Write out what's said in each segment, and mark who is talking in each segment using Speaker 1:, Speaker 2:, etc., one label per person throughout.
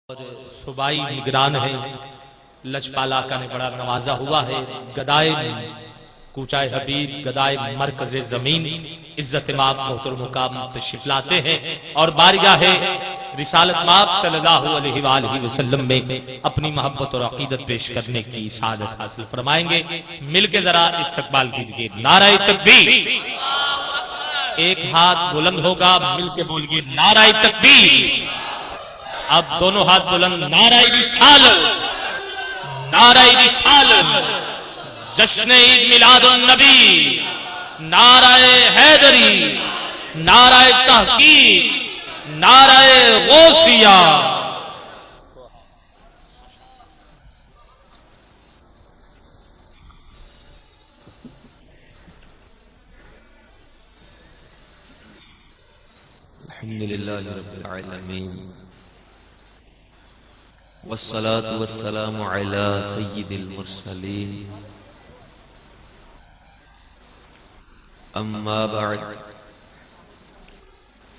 Speaker 1: اور صوبائی نگران ہے، لجپالا کا نے بڑا نوازا ہوا ہے، گدائے کوچائے حبیب، گدائے مرکز زمین، عزت ماب محتر مقام تشریف لاتے ہیں اور بارگاہ رسالت ماب صلی اللہ علیہ وآلہ وسلم میں اپنی محبت اور عقیدت پیش کرنے کی سعادت حاصل فرمائیں گے۔ مل کے ذرا استقبال کیجئے، نعرہ تکبیر۔ ایک ہاتھ بلند ہوگا، مل کے بولیے نعرہ تکبیر۔ اب دونوں ہاتھ بلند، نعرہ رسالت، نعرہ رسالت، جشن عید میلاد النبی، نعرہ حیدری، نعرہ تحقیق، نعرہ غوثیہ۔
Speaker 2: الحمدللہ رب العالمین والصلاة والسلام على سید المرسلین اما بعد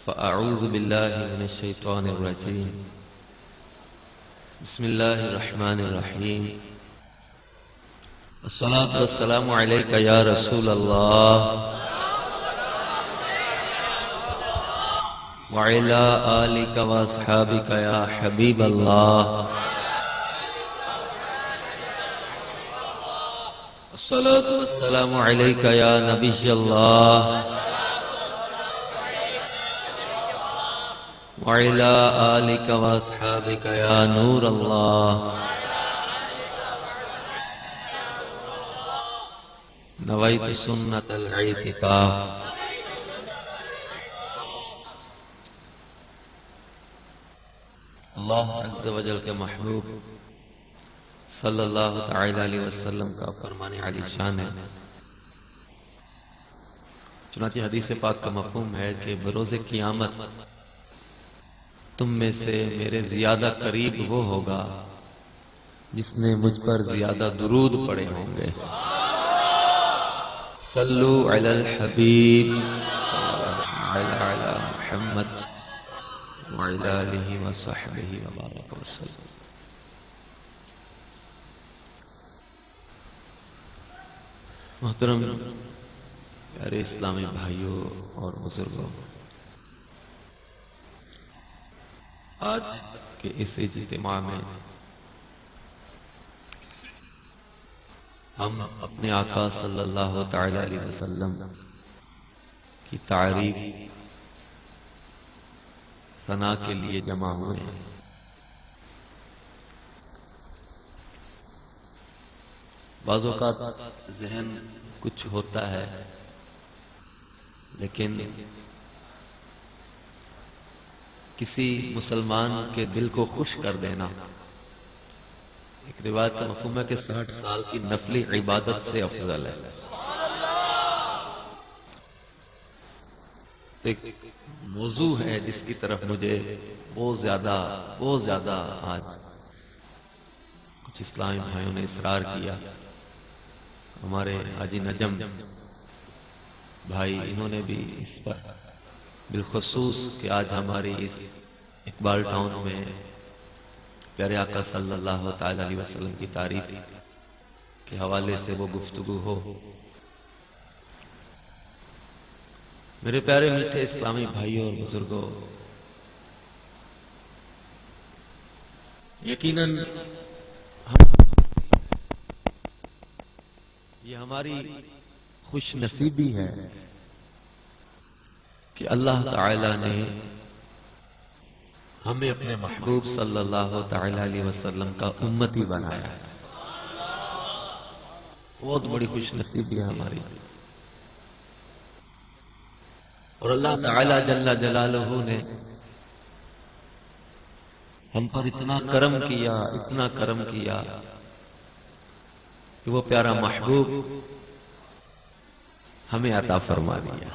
Speaker 2: فاعوذ باللہ من الشیطان الرجیم بسم اللہ الرحمن الرحیم والصلاة والسلام علیکہ یا رسول اللہ وعلى آلك وأصحابك يا حبيب الله الصلاة والسلام عليك يا نبي الله وعلى آلك وأصحابك يا نور الله نويت سنة الاعتكاف اللہ عز و جل کے محبوب صلی اللہ تعالی علیہ وسلم کا فرمان علی شان ہے۔ چنانچہ حدیث پاک کا مفہوم ہے کہ بروز قیامت تم میں سے میرے زیادہ قریب وہ ہوگا جس نے مجھ پر زیادہ درود پڑے ہوں گے۔ صلو علی الحبیب صلی اللہ علی محمد وعلی آلہ وصحبہ وبارک وسلم۔ محترم پیارے اسلامی بھائیوں اور بزرگوں، آج کے اس اجتماع میں ہم اپنے آقا صلی اللہ تعالی علیہ وسلم کی تعریف ثنا کے لیے جمع ہوئے ہیں۔ بعض اوقات ذہن کچھ ہوتا ہے لیکن کسی مسلمان کے دل کو خوش کر دینا، ایک روایت کا مفہوم ہے کہ 60 سال کی نفلی عبادت سے افضل ہے۔ ایک موضوع ہے جس کی طرف مجھے بہت زیادہ آج کچھ اسلامی بھائیوں نے اصرار کیا۔ ہمارے حاجی نجم بھائی، انہوں نے بھی اس پر بالخصوص کہ آج ہماری اس اقبال ٹاؤن میں پیارے آقا صلی اللہ تعالی علیہ وسلم کی تعریف کے حوالے سے وہ گفتگو ہو۔ میرے پیارے میٹھے اسلامی بھائیوں اور بزرگوں، یقیناً یہ ہماری خوش نصیبی ہے کہ اللہ تعالی نے ہمیں اپنے محبوب صلی اللہ تعالی علیہ وسلم کا امتی بنایا ہے۔ بہت بڑی خوش نصیبی ہے ہماری، اور اللہ تعالی جل جلالہ نے ہم پر اتنا کرم کیا کہ وہ پیارا محبوب ہمیں عطا فرما دیا۔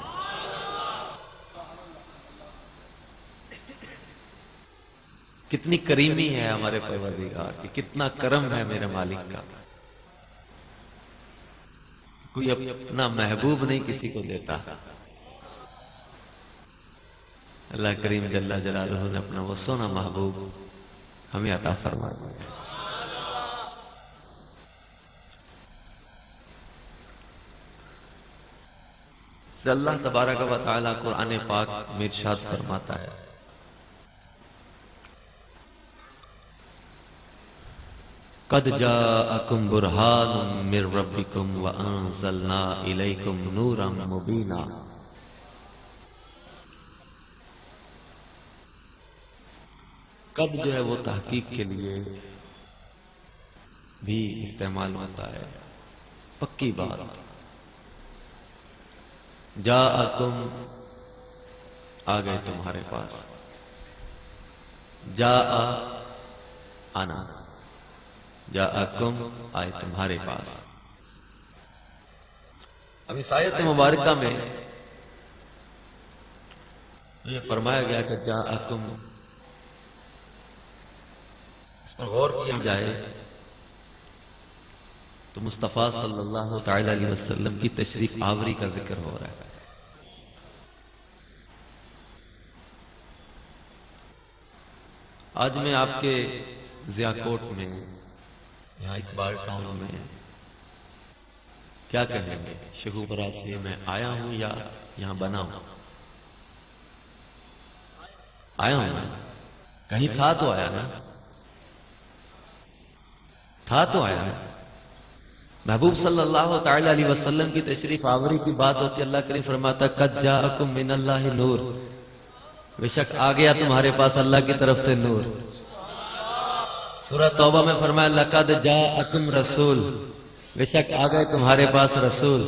Speaker 2: کتنی کریمی ہے ہمارے پروردگار کی، کتنا کرم ہے میرے مالک کا۔ کوئی اپنا محبوب نہیں کسی کو دیتا، اللہ کریم جل جلالہ نے اپنا وہ سونا محبوب ہمیں عطا فرمائے۔ اللہ تبارک و تعالی قرآن پاک میں ارشاد فرماتا ہے، قد جاءکم برہان من ربکم وانزلنا الیکم نورا مبینا۔ قد جو ہے وہ تحقیق کے لیے بھی استعمال ہوتا ہے، پکی بات۔ جاءکم آ گئے تمہارے پاس، جاء آنا، جاءکم آئے تمہارے پاس۔ اب اس آیت مبارکہ میں یہ فرمایا گیا کہ جاءکم، اس پر غور کیا جائے تو مصطفیٰ صلی اللہ تعالی علیہ وسلم کی تشریف آوری کا ذکر ہو رہا ہے۔ آج میں آپ کے ضیاء کوٹ میں، یہاں اقبال ٹاؤن میں کیا کہیں گے، شگوفرا سے میں آیا ہوں یا یہاں بنا ہوں؟ آیا ہوں، کہیں تھا تو آیا نا، تھا تو آیا نا۔ محبوب صلی اللہ تعالی علیہ وسلم کی تشریف آوری کی بات ہوتی، اللہ کریم فرماتا قد جاءکم من اللہ نور، بے شک آ گیا تمہارے پاس اللہ کی طرف سے نور۔ سورہ توبہ میں فرمایا لقد جاءکم رسول، بے شک آ گئے تمہارے پاس رسول۔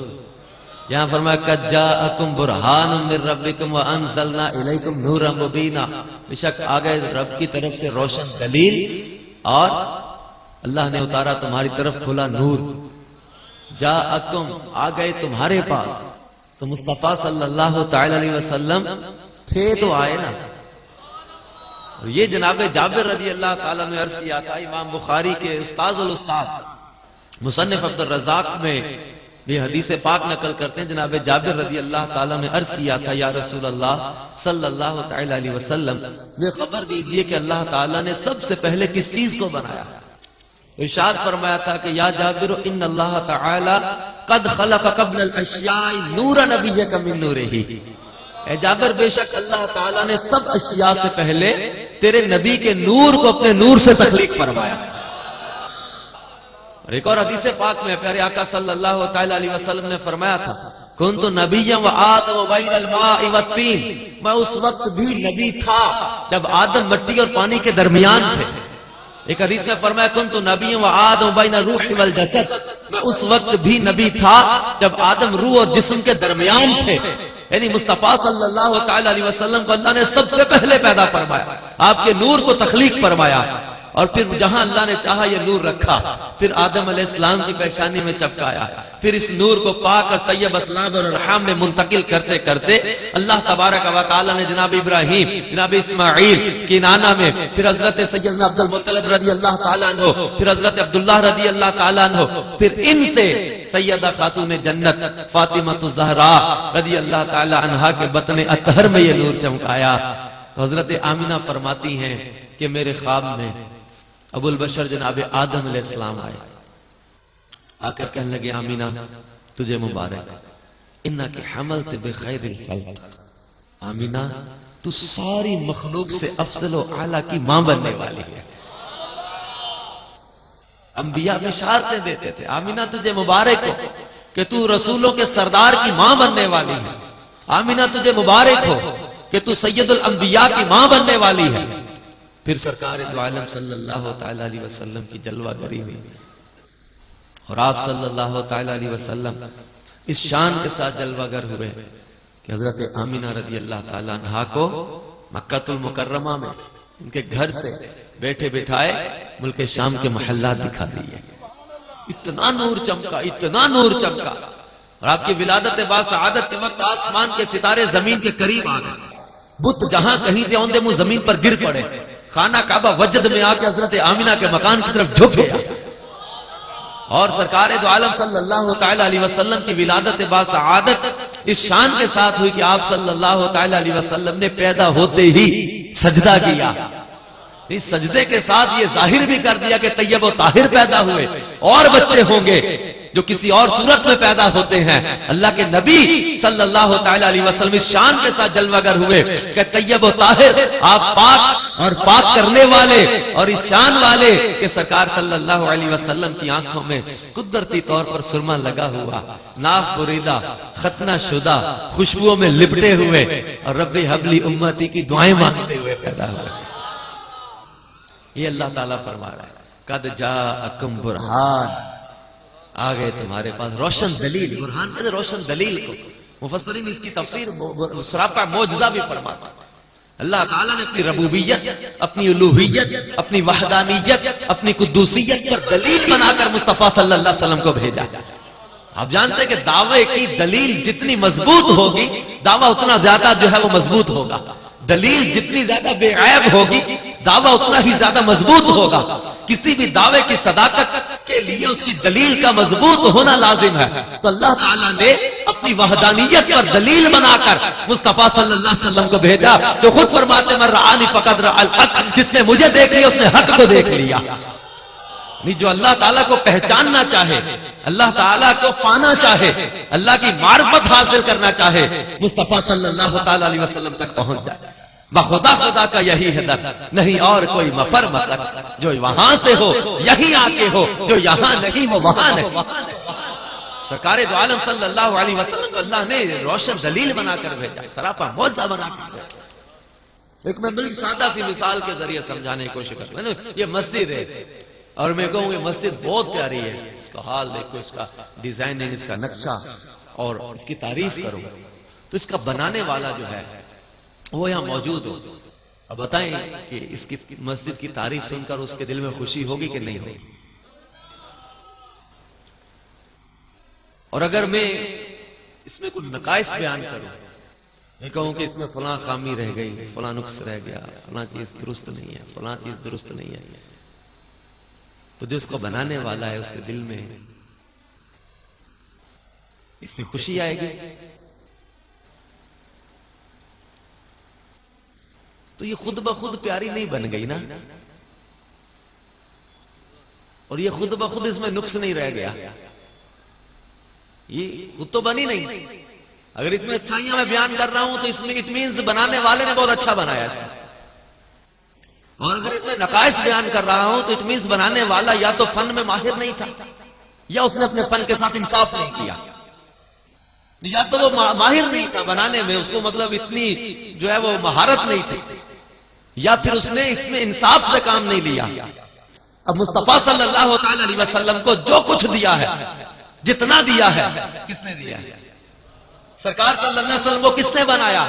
Speaker 2: یہاں فرمایا قد جاءکم برہان من ربکم وانزلنا الیکم نورا مبینا، بے شک آ گئے رب کی طرف سے روشن دلیل اور اللہ نے اتارا تمہاری طرف کھلا نور۔ جاءکم آ گئے تمہارے پاس، تو مصطفیٰ صلی اللہ تعالی علیہ وسلم تھے تو آئے نا۔ اور یہ جناب جابر رضی اللہ تعالیٰ نے عرض کیا تھا، امام بخاری کے استاذ الاستاذ مصنف عبد الرزاق میں یہ حدیث پاک نقل کرتے ہیں، جناب جابر رضی اللہ تعالیٰ نے عرض کیا تھا یا رسول اللہ صلی اللہ تعالی علیہ وسلم، یہ خبر دیجئے کہ اللہ تعالیٰ نے سب سے پہلے کس چیز کو بنایا؟ ارشاد فرمایا تھا کہ یا جابر ان اللہ تعالی قد خلق قبل الاشیاء نور نبیک من نورہ، اے جابر بے شک اللہ تعالیٰ نے سب اشیاء سے پہلے تیرے نبی کے نور کو اپنے نور سے تخلیق فرمایا۔ اور ایک اور حدیث پاک میں پیارے آقا صلی اللہ تعالی علیہ وسلم نے فرمایا تھا کنت نبیا وآدم بین الماء والطین، میں اس وقت بھی نبی تھا جب آدم مٹی اور پانی کے درمیان تھے۔ ایک حدیث میں فرمایا کنت نبی وآدم بین الروح والجسد، میں اس وقت بھی نبی تھا جب آدم روح اور جسم کے درمیان تھے۔ یعنی مصطفیٰ صلی اللہ تعالی علیہ وسلم کو اللہ نے سب سے پہلے پیدا فرمایا، آپ کے نور کو تخلیق فرمایا، اور پھر جہاں اللہ نے چاہا یہ نور رکھا، پھر آدم علیہ السلام کی پیشانی میں چپکایا، پھر اس نور کو پاک اور طیب اسلاب اور ارحام میں منتقل کرتے کرتے اللہ تبارک و تعالی نے جناب ابراہیم، جناب اسماعیل کی نانا میں، پھر حضرت سیدنا عبد المطلب رضی اللہ تعالیٰ عنہ، پھر حضرت عبداللہ رضی اللہ تعالیٰ عنہ، پھر ان سے سیدہ خاتون جنت فاطمہ الزہراء رضی اللہ تعالیٰ عنہا کے بطن اطہر میں یہ نور چمکایا۔ تو حضرت آمینہ فرماتی ہیں کہ میرے خواب میں ابو البشر جناب آدم علیہ السلام آئے، آ کر کہنے لگے آمینہ تجھے مبارک، انک حملت بخیر الخلق، آمینہ تو ساری مخلوق سے افضل و اعلیٰ کی ماں بننے والی ہے۔ انبیاء بشارتیں دیتے تھے آمینہ تجھے مبارک ہو کہ تو رسولوں کے سردار کی ماں بننے والی ہے، آمینہ تجھے مبارک ہو کہ تو سید الانبیاء کی ماں بننے والی ہے۔ پھر سرکار دو عالم صلی اللہ تعالی علیہ وسلم کی جلوہ گری ہوئی، اور آپ صلی اللہ تعالی علیہ وسلم اس شان کے ساتھ جلوہ گر ہوئے کہ حضرت آمینہ رضی اللہ تعالیٰ عنہا کو مکہ المکرمہ میں ان کے گھر سے بیٹھے بٹھائے ملک شام کے محلات دکھا دیے۔ اتنا نور چمکا، اتنا نور چمکا، اور آپ کی ولادت با سعادت کے وقت آسمان کے ستارے زمین کے قریب آ گئے، بت جہاں کہیں تھے اوندے منہ زمین پر گر پڑے، خانہ کعبہ وجد میں آ کے حضرت آمینہ کے مکان کی طرف جھک گیا، اور سرکار دو عالم صلی اللہ تعالی علیہ وسلم کی ولادت با سعادت اس شان کے ساتھ ہوئی کہ آپ صلی اللہ تعالی علیہ وسلم نے پیدا ہوتے ہی سجدہ کیا، اس سجدے کے ساتھ یہ ظاہر بھی کر دیا کہ طیب و طاہر پیدا ہوئے، اور بچے ہوں گے جو کسی اور صورت میں پیدا ہوتے ہیں۔ اللہ کے نبی صلی اللہ تعالی علیہ وسلم اس شان کے ساتھ جلوہ گر ہوئے کہ طیب و طاہر، آپ پاک اور پاک کرنے والے اور اس شان والے کہ سرکار صلی اللہ علیہ وسلم کی آنکھوں میں قدرتی طور پر سرما لگا ہوا، ناف بریدہ، ختنہ شدہ، خوشبوؤں میں لپٹے ہوئے، اور رب حبلی امتی کی دعائیں مانگتے ہوئے پیدا ہوئے۔ یہ اللہ تعالیٰ فرما رہا ہے قد جاءکم برہان، آ گئے تمہارے پاس روشن دلیل۔ برہان کہتے روشن دلیل کو، مفسرین اس کی تفسیر سراپا معجزہ بھی فرماتا ہے۔ اللہ تعالیٰ نے اپنی ربوبیت، اپنی الوہیت، اپنی وحدانیت، اپنی قدوسیت پر دلیل بنا کر مصطفیٰ صلی اللہ علیہ وسلم کو بھیجا۔ آپ جانتے ہیں کہ دعوے کی دلیل جتنی مضبوط ہوگی دعویٰ اتنا زیادہ جو ہے وہ مضبوط ہوگا، دلیل جتنی زیادہ بے عیب ہوگی دعویٰ اتنا ہی زیادہ مضبوط ہوگا۔ کسی بھی دعوے کی صداقت کے لیے اس کی دلیل کا مضبوط ہونا لازم ہے۔ تو اللہ تعالیٰ نے اپنی وحدانیت پر دلیل بنا کر مصطفیٰ صلی اللہ علیہ وسلم کو بھیجا، جو خود فرماتے من رآنی فقد رأى الحق، جس نے مجھے دیکھ لیا اس نے حق کو دیکھ لیا۔ جو اللہ تعالیٰ کو پہچاننا چاہے، اللہ تعالیٰ کو پانا چاہے، اللہ کی معرفت حاصل کرنا چاہے، مصطفیٰ صلی اللہ تعالی علیہ وسلم تک پہنچ جائے۔ بخدا خدا کا یہی ہے در، نہیں اور کوئی مفر مطلق، جو وہاں سے ہو یہی آ کے ہو، جو یہاں نہیں وہ وہاں نہیں۔ سرکار دو عالم صلی اللہ علیہ وسلم کو اللہ نے روشن دلیل بنا کر بھیجا، سراپا معجزہ بنا کر بھیجا۔ ایک میں بڑی سادہ سی مثال کے ذریعے سمجھانے کی کوشش کروں۔ یہ مسجد ہے اور میں کہوں یہ مسجد بہت پیاری ہے، اس کا حال دیکھو، اس کا ڈیزائننگ، اس کا نقشہ اور اس کی تعریف کرو، تو اس کا بنانے والا جو ہے وہ یہاں موجود ہو۔ اب بتائیں کہ اس کی مسجد کی تعریف سن کر اس کے دل میں خوشی ہوگی کہ نہیں ہوگی؟ اور اگر میں اس میں کچھ نقائص بیان کروں، میں کہوں کہ اس میں فلاں خامی رہ گئی، فلاں نقص رہ گیا، فلاں چیز درست نہیں ہے، فلاں چیز درست نہیں ہے، تو جو اس کو بنانے والا ہے اس کے دل میں اس سے خوشی آئے گی؟ تو یہ خود بخود پیاری نہیں بن گئی نا، اور یہ خود بخود اس میں نقص نہیں رہ گیا، یہ خود تو بنی نہیں۔ اگر اس میں اچھائیاں میں بیان کر رہا ہوں تو اس میں اٹ مینز بنانے والے نے بہت اچھا بنایا اس میں، اور اگر اس میں نقائص بیان کر رہا ہوں تو اٹ مینز بنانے والا یا تو فن میں ماہر نہیں تھا، یا اس نے اپنے فن کے ساتھ انصاف نہیں کیا، یا تو وہ ماہر نہیں تھا بنانے میں، اس کو مطلب اتنی جو ہے وہ مہارت نہیں تھی، یا پھر اس نے اس میں انصاف سے کام نہیں لیا۔ اب مصطفیٰ صلی اللہ تعالی علیہ وسلم کو جو کچھ دیا ہے، جتنا دیا ہے، کس نے دیا ہے؟ سرکار صلی اللہ علیہ وسلم کو کس نے بنایا؟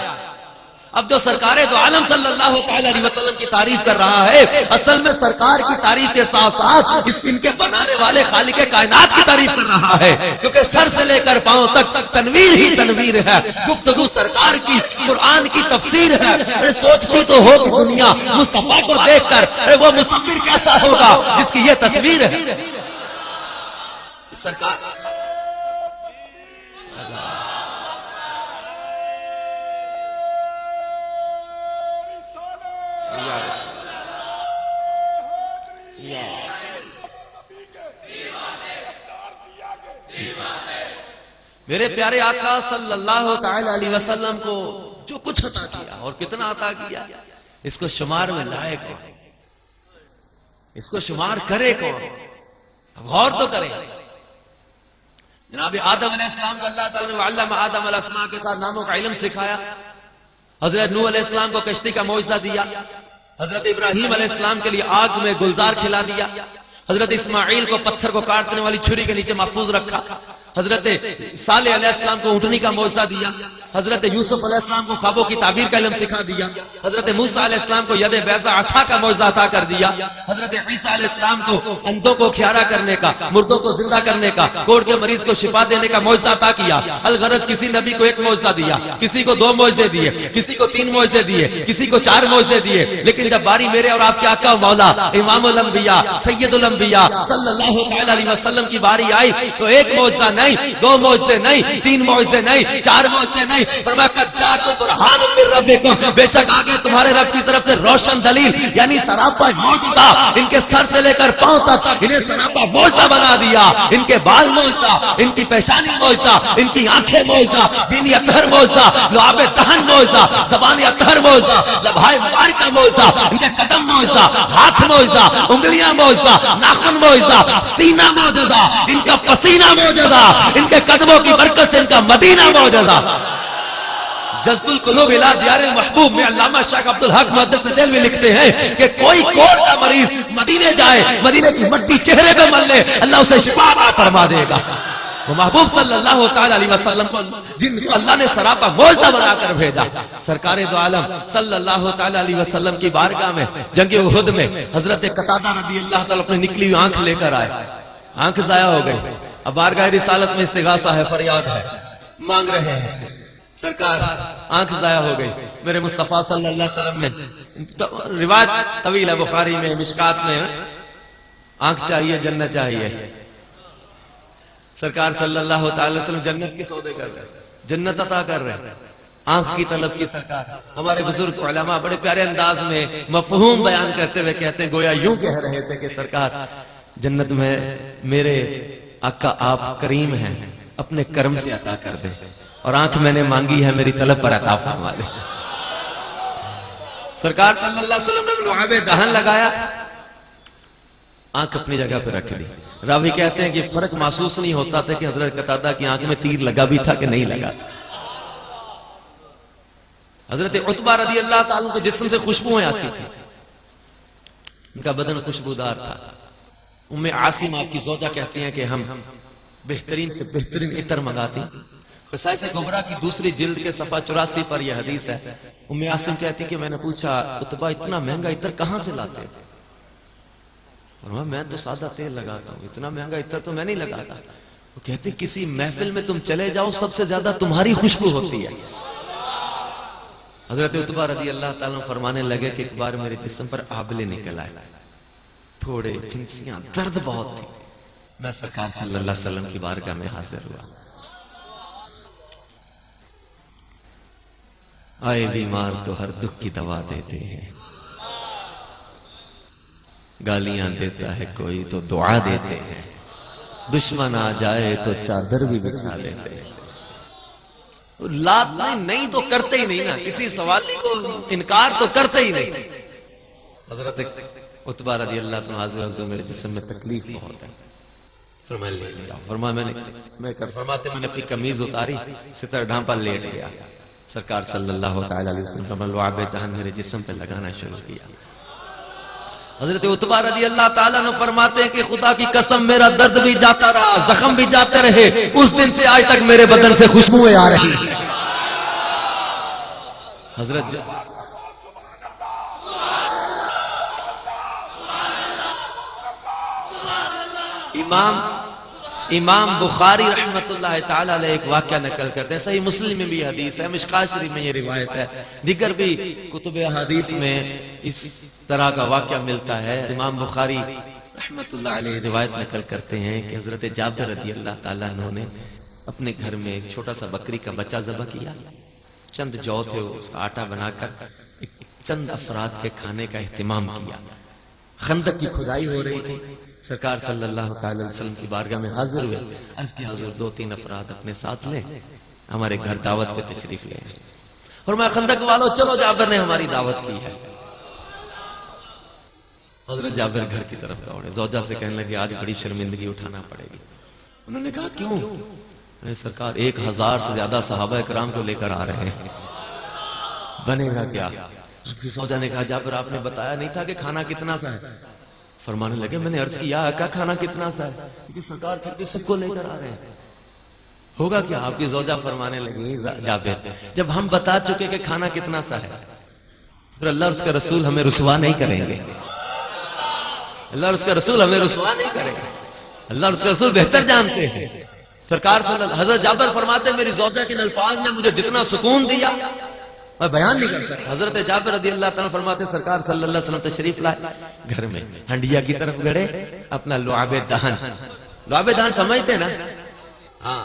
Speaker 2: اب جو سرکار دو عالم صلی اللہ تعالی علیہ وسلم کی تعریف کر رہا ہے، اصل میں سرکار کی تعریف کے ساتھ ساتھ ان کے بنانے والے خالق کائنات کی تعریف کر رہا ہے، کیونکہ سر سے لے کر پاؤں تک تنویر ہی تنویر ہے۔ گفتگو سرکار کی قرآن کی تفسیر ہے۔ ارے سوچتی تو ہو کہ دنیا مصطفیٰ کو دیکھ کر ارے وہ مصور کیسا ہوگا جس کی یہ تصویر ہے۔ سرکار میرے پیارے آقا صلی اللہ تعالی علیہ وسلم کو جو کچھ عطا کیا اور کتنا عطا کیا، اس کو شمار میں لائے کون؟ اس کو شمار کرے کون؟ غور تو کرے۔ جناب آدم علیہ السلام کو اللہ تعالیٰ نے وعلم آدم الاسماء کے ساتھ ناموں کا علم سکھایا، حضرت نوح علیہ السلام کو کشتی کا معجزہ دیا، حضرت ابراہیم علیہ السلام کے لیے آگ میں گلزار کھلا دیا، حضرت اسماعیل کو پتھر کو کاٹنے والی چھری کے نیچے محفوظ رکھا، حضرت صالح علیہ السلام کو اونٹنی کا معجزہ دیا، حضرت یوسف علیہ السلام کو خوابوں کی تعبیر کا علم سکھا دیا، حضرت موسیٰ علیہ السلام کو ید بیضا عصا کا معجزہ عطا کر دیا، حضرت عیسیٰ علیہ السلام کو اندھوں کو کھیارا کرنے کا، مردوں کو زندہ کرنے کا، کوڑ کے مریض کو شفا دینے کا معجزہ عطا کیا۔ الغرض کسی نبی کو ایک معجزہ دیا، کسی کو 2 معجزے دیے، کسی کو 3 معجزے دیے، کسی کو 4 معجزے دیے، لیکن جب باری میرے اور آپ کے آقا مولا امام الانبیاء سید الانبیاء صلی اللہ تعالی علیہ وسلم کی باری آئی تو ایک معجزہ نہیں نہیں, 2 معجزے نہیں, 3 معجزے نہیں, 4 معجزے نہیں, فرمایا قد جاءکم برہان من ربکم, بے شک آگے تمہارے رب کی طرف سے روشن دلیل, یعنی سراپا معجزہ. ان کے سر سے لے کر پاؤں تک انہیں سراپا معجزہ بنا دیا. ان کے بال معجزہ, ان کی پیشانی معجزہ, ان کی آنکھیں معجزہ, بینی اطہر معجزہ, لعاب دہن معجزہ, زبانی اطہر معجزہ, لبھائے مبارکہ معجزہ, ان کے قدم معجزہ, ہاتھ معجزہ, انگلیاں معجزہ, ناخن معجزہ, سینہ معجزہ, ان کا پسینہ معجزہ, ان کے قدموں کی برکت سے ان کا مدینہ معجزہ. جذب القلوب الی دیار المحبوب میں علامہ شیخ عبدالحق محدث دہلوی لکھتے ہیں کہ کوئی کوڑ کا مریض مدینے جائے, مدینے کی مٹی چہرے پہ مل لے, اللہ اسے شفا عطا فرما دے گا. وہ محبوب صلی اللہ تعالی علیہ وسلم کو جن کو اللہ نے سراپا معجزہ بنا کر بھیجا, سرکار دو عالم صلی اللہ تعالی علیہ وسلم کی بارگاہ میں جنگ احد میں حضرت قتادہ رضی اللہ تعالی اپنی نکلی ہوئی آنکھ لے کر آئے. آنکھ ضائع ہو گئی, اب بارگاہ رسالت میں استغاثہ ہے, فریاد ہے, مانگ رہے ہیں. سرکار آنکھ ضائع ہو گئی. میرے مصطفیٰ صلی اللہ علیہ وسلم نے, روایت طویل ہے بخاری میں, مشکات میں, آنکھ چاہیے, جنت چاہیے. سرکار صلی اللہ تعالی وسلم جنت کے سودے کر رہے, جنت عطا کر رہے, آنکھ کی طلب کی. سرکار ہمارے بزرگ علماء بڑے پیارے انداز میں مفہوم بیان کرتے ہوئے کہتے ہیں, گویا یوں کہہ رہے تھے کہ سرکار جنت میں میرے آقا آپ کریم ہیں, اپنے کرم سے عطا کر دیں, اور آنکھ میں نے مانگی ہے میری طلب پر عطا فرما دے. سرکار صلی اللہ علیہ وسلم نے لعاب دہن لگایا, آنکھ اپنی جگہ پہ رکھ دی. راوی کہتے ہیں کہ فرق محسوس نہیں ہوتا تھا کہ حضرت قتادہ کی آنکھ میں تیر لگا بھی تھا کہ نہیں لگا تھا. حضرت عتبہ رضی اللہ تعالیٰ کے جسم سے خوشبوئیں آتی تھی, ان کا بدن خوشبودار تھا. ام عاصم آپ کی زوجہ کہتی ہیں کہ ہم بہترین سے بہترین عطر منگاتی. قصائص کبریٰ کی دوسری جلد کے صفحہ 84 پر یہ حدیث ہے. ام عاصم کہتی کہ میں نے پوچھا عتبہ اتنا مہنگا عطر کہاں سے لاتے ہیں؟ فرمایا میں تو سادہ تیل لگاتا ہوں, اتنا مہنگا عطر تو میں نہیں لگاتا. وہ کہتے کسی محفل میں تم چلے جاؤ سب سے زیادہ تمہاری خوشبو ہوتی ہے. حضرت عتبہ رضی اللہ تعالیٰ فرمانے لگے کہ ایک بار میرے جسم پر آبلے نکل آئے, پھوڑے, پھنسیاں, درد بہت تھی. میں سرکار صلی اللہ علیہ وسلم کی بارگاہ میں حاضر ہوا. آئے بیمار تو ہر دکھ کی دوا دیتے ہیں, گالیاں دیتا ہے کوئی تو دعا دیتے ہیں, دشمن آ جائے تو چادر بھی بچھا دیتے ہیں. لات نہیں تو کرتے ہی نہیں نا, کسی سوالی کو انکار تو کرتے ہی نہیں. حضرت عتبہ رضی اللہ عنہ حضور میرے جسم میں تکلیف بہت ہے, فرمایا لے لیا. فرمایا فرماتے میں نے اپنی قمیض اتاری, ستر ڈھانپا لیٹ گیا. سرکار صلی اللہ تعالی علیہ وسلم فرمایا لعاب دہن میرے جسم پہ لگانا شروع کیا. حضرت عتبہ رضی اللہ تعالیٰ عنہ فرماتے ہیں کہ خدا کی قسم میرا درد بھی جاتا رہا, زخم بھی جاتے رہے, اس دن سے آج تک میرے بدن سے خوشبوئیں آ رہی ہیں. حضرت امام بخاری رحمت اللہ تعالی علیہ ایک واقعہ نقل کرتے ہیں, صحیح مسلم میں بھی حدیث ہے, مشکات شریف میں یہ روایت ہے, دیگر بھی کتب حدیث میں اس طرح کا واقعہ ملتا ہے. امام بخاری رحمت اللہ علیہ روایت نقل کرتے ہیں کہ حضرت جابر رضی اللہ تعالیٰ عنہ نے اپنے گھر میں ایک چھوٹا سا بکری کا بچہ ذبح کیا, چند جو تھے اس کا آٹا بنا کر چند افراد کے کھانے کا اہتمام کیا. خندق کی کھدائی ہو رہی تھی, سرکار صلی اللہ تعالی وسلم کی بارگاہ میں حاضر ہوئے, عرض کیا حضور 2-3 افراد اپنے ساتھ لیں, ہمارے گھر دعوت پہ تشریف لیں. اور میں خندق والوں چلو جابر نے ہماری دعوت کی ہے. حضرت جابر گھر کی طرف دوڑے, زوجہ سے کہنے لگے آج بڑی شرمندگی اٹھانا پڑے گی. انہوں نے کہا کیوں؟ سرکار 1000 سے زیادہ صحابہ کرام کو لے کر آ رہے ہیں, بنے گا کیا؟ آپ کی زوجہ نے کہا جابر آپ نے بتایا نہیں تھا کہ کھانا کتنا سا ہے؟ فرمانے لگے میں نے عرض کیا آقا کھانا کتنا سا ہے, کیونکہ سرکار پھر بھی سب کو لے کر آ رہے ہیں, ہوگا کیا؟ آپ کی زوجہ فرمانے لگی جابر جب ہم بتا چکے کہ کھانا کتنا سا ہے, پھر اللہ اور اس کا رسول ہمیں رسوا نہیں کریں گے, اللہ اور اس کا رسول ہمیں رسوا نہیں کریں گے, اللہ اور اس کا رسول بہتر جانتے ہیں. سرکار صلی اللہ حضرت جابر فرماتے ہیں میری زوجہ کے الفاظ نے مجھے جتنا سکون دیا میں بیان نہیں کر سکتا. حضرت جابر رضی اللہ تعالیٰ فرماتے ہیں سرکار صلی اللہ علیہ وسلم تشریف لائے, گھر میں ہنڈیا کی طرف گڑے, اپنا لعاب دہن, لعاب دہن سمجھتے نا, ہاں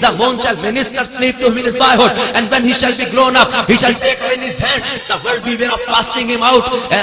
Speaker 2: the moon shall minister sleep to his boyhood and when he shall be grown up he shall take her in his hand the world beware of casting him out।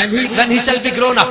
Speaker 2: And when he shall be grown up,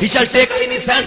Speaker 2: he shall take her in his hand,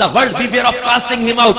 Speaker 2: The world beware of casting him out।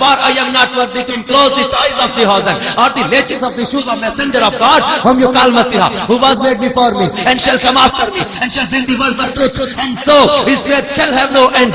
Speaker 2: for I am not worthy to enclose the toys of the house or the latches of the shoes of messenger of God whom you call Messiah who was made before me and shall come after me and shall bring the words of truth and so his faith shall have no end।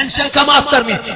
Speaker 2: and shall come after me,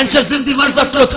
Speaker 2: and shall bring the words of truth,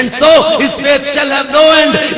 Speaker 2: and so his faith shall have no end,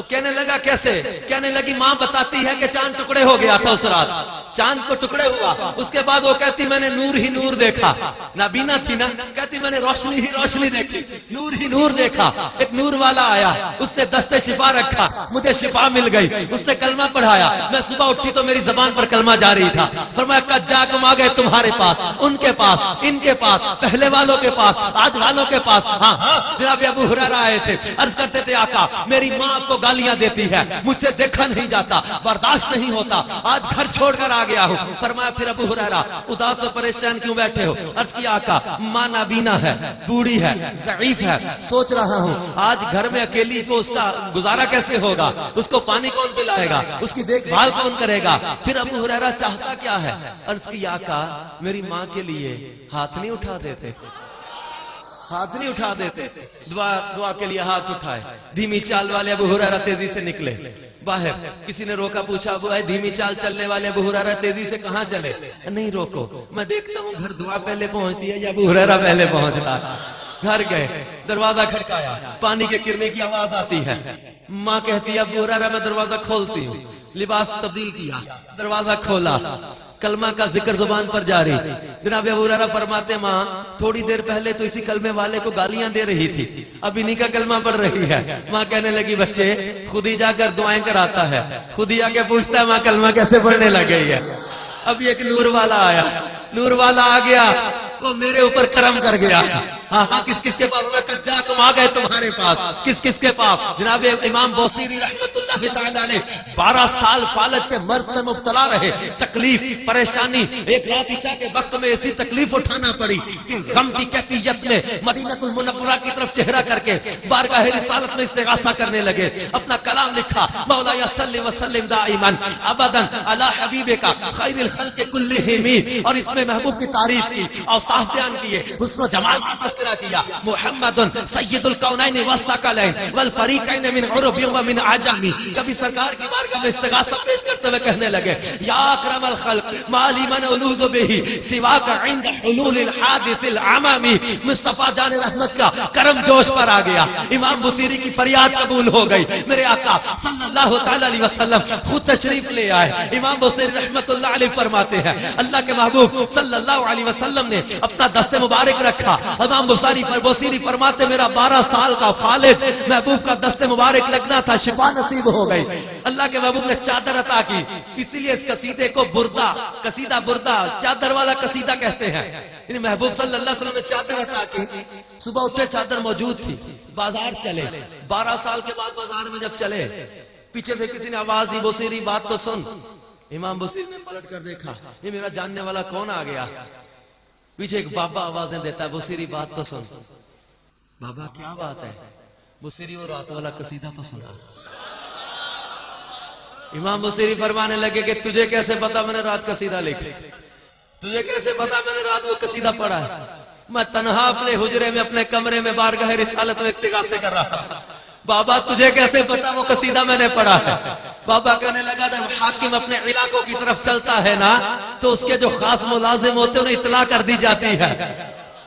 Speaker 2: وہ کہنے لگا کیسے؟ کہنے لگی ماں بتاتی ہے کہ چاند ٹکڑے ہو گیا تھا اس رات، چاند کو ٹکڑے ہوا، اس کے بعد وہ کہتی میں نے نور ہی نور دیکھا، نابینا تھی نا، کہتی میں نے روشنی ہی روشنی دیکھی، نور ہی نور دیکھا، ایک نور والا آیا، اس نے دستے شفا رکھا، مجھے شفا مل گئی، اس نے کلمہ پڑھایا، میں صبح اٹھی تو میری زبان پر کلمہ جاری تھا، فرمایا قد جاکم آ گئے تمہارے پاس، ان کے پاس، ان کے پاس، پہلے والوں کے پاس، آج والوں کے پاس، ہاں ہاں جناب ابو ہریرہ آئے تھے، عرض کرتے تھے آقا میری ماں آپ کو گالیاں دیتی ہے، مجھ سے دیکھا نہیں جاتا، برداشت نہیں ہوتا، آج گھر چھوڑ کر آ گیا ہوں۔ فرمایا پھر ابو ہریرہ اداس و پریشان کیوں بیٹھے ہو؟ عرض کیا آقا ماں نابینا ہے، بوڑھی ہے، ضعیف ہے، سوچ رہا ہوں آج گھر میں اکیلی تو اس کا گزارا کیسے ہوگا، اس کو پانی کون پلائے گا، اس کی دیکھ بھال کون کرے گا؟ پھر ابو ہریرہ چاہتا کیا ہے؟ عرض کی آقا میری ماں کے لیے ہاتھ نہیں اٹھا دیتے، ہاتھ نہیں اٹھا دیتے، دعا کے لیے ہاتھ اٹھائے۔ دھیمی چال والے ابو ہریرہ تیزی سے نکلے باہر، کسی نے روکا، پوچھا ابو اے دھیمی چال چلنے والے ابو ہریرہ تیزی سے کہاں چلے؟ نہیں روکو، میں دیکھتا ہوں گھر دعا پہلے پہنچتی ہے یا ابو ہریرہ پہلے پہنچتا ہے۔ گھر گئے، دروازہ کھٹکایا، پانی کے گرنے کی آواز آتی ہے، ماں کہتی ہے ابو ہریرہ میں دروازہ کھولتی ہوں، لباس تبدیل کیا، دروازہ کھولا، کلمہ کا ذکر زبان پر جاری۔ جناب ابو ہریرہ فرماتے ماں تھوڑی دیر پہلے تو اسی کلمے والے کو گالیاں دے رہی تھی، اب انہی کا کلمہ پڑھ رہی ہے۔ ماں کہنے لگی بچے خود ہی جا کر دعائیں کراتا ہے، خود ہی آ کے پوچھتا ہے ماں کلمہ کیسے پڑھنے لگ گئی ہے۔ اب ایک نور والا آیا، نور والا آ گیا، وہ میرے اوپر کرم کر گیا۔ ہاں ہاں کس کس کے پاس؟ میں کجاکم آ گئے تمہارے پاس، کس کس کے پاس؟ جناب امام بوصیری رحمت اللہ تعالی علیہ 12 سال فالج کے مرض میں مبتلا رہے، تکلیف پریشانی، ایک رات عشاء کے وقت میں ایسی تکلیف اٹھانا پڑی کہ غم کی کیفیت میں مدینہ المنورہ کی طرف چہرہ کر کے بارگاہ رسالت میں استغاثہ کرنے لگے، اپنا کلام لکھا مولا یا صلی وسلم دائما ابدا علی حبیبک خیر الخلق کلہم، اور اس میں محبوب کی تعریف کی، اوصاف بیان کیے، حسن و جمال کا تذکرہ کیا، محمد سید الکونین والثقلین والفریقین من عرب و من عجم۔ کبھی سرکار کی بارگاہ میں استغاثہ پیش کرتے ہوئے کہنے لگے یا اکرم الخلق ما لی من الوذ به سواک عند حلول الحادث العممی۔ مصطفیٰ جان رحمت کا کرم جوش پر آ گیا، امام بصیری کی فریاد قبول ہو گئی، میرے آقا صلی اللہ تعالی علیہ وسلم خود تشریف لے آئے۔ امام بصیری رحمت اللہ علیہ فرماتے ہیں اللہ کے محبوب صلی اللہ علیہ وسلم نے اپنا دست مبارک رکھا، امام بصیری فرماتے میرا 12 سال کا فالج محبوب کا دست مبارک لگنا تھا، شفا نصیب ہو گئی۔ اللہ کے محبوب نے چادر عطا کی، اسی لیے اس قصیدے کو بردہ، قصیدہ بردہ، چادر والا قصیدہ کہتے ہیں۔ یعنی محبوب صلی اللہ علیہ وسلم نے چادر عطا کی، صبح اٹھے چادر موجود تھی، بازار چلے، 12 سال کے بعد بازار میں جب چلے پیچھے سے کسی نے آواز دی بصیری بات تو سن۔ امام بصیری نے پلٹ کر دیکھا یہ میرا جاننے والا کون آ گیا؟ پیچھے ایک بابا آوازیں دیتا ہے بصیری بات تو سن۔ بابا کیا بات ہے؟ بصیری وہ رات والا قصیدہ تو سنا۔ امام بصیری فرمانے لگے کہ تجھے کیسے پتا میں نے رات قصیدہ لکھا؟ تجھے کیسے پتا میں نے رات وہ قصیدہ پڑھا ہے؟ میں تنہا اپنے حجرے میں اپنے کمرے میں بارگاہ رسالت میں استغاثے کر رہا تھا۔ بابا تجھے کیسے پتا وہ قصیدہ میں نے پڑھا ہے؟ بابا کہنے لگا جب حاکم اپنے علاقوں کی طرف چلتا ہے نا تو اس کے جو خاص ملازم ہوتے ہیں انہیں اطلاع کر دی جاتی ہے،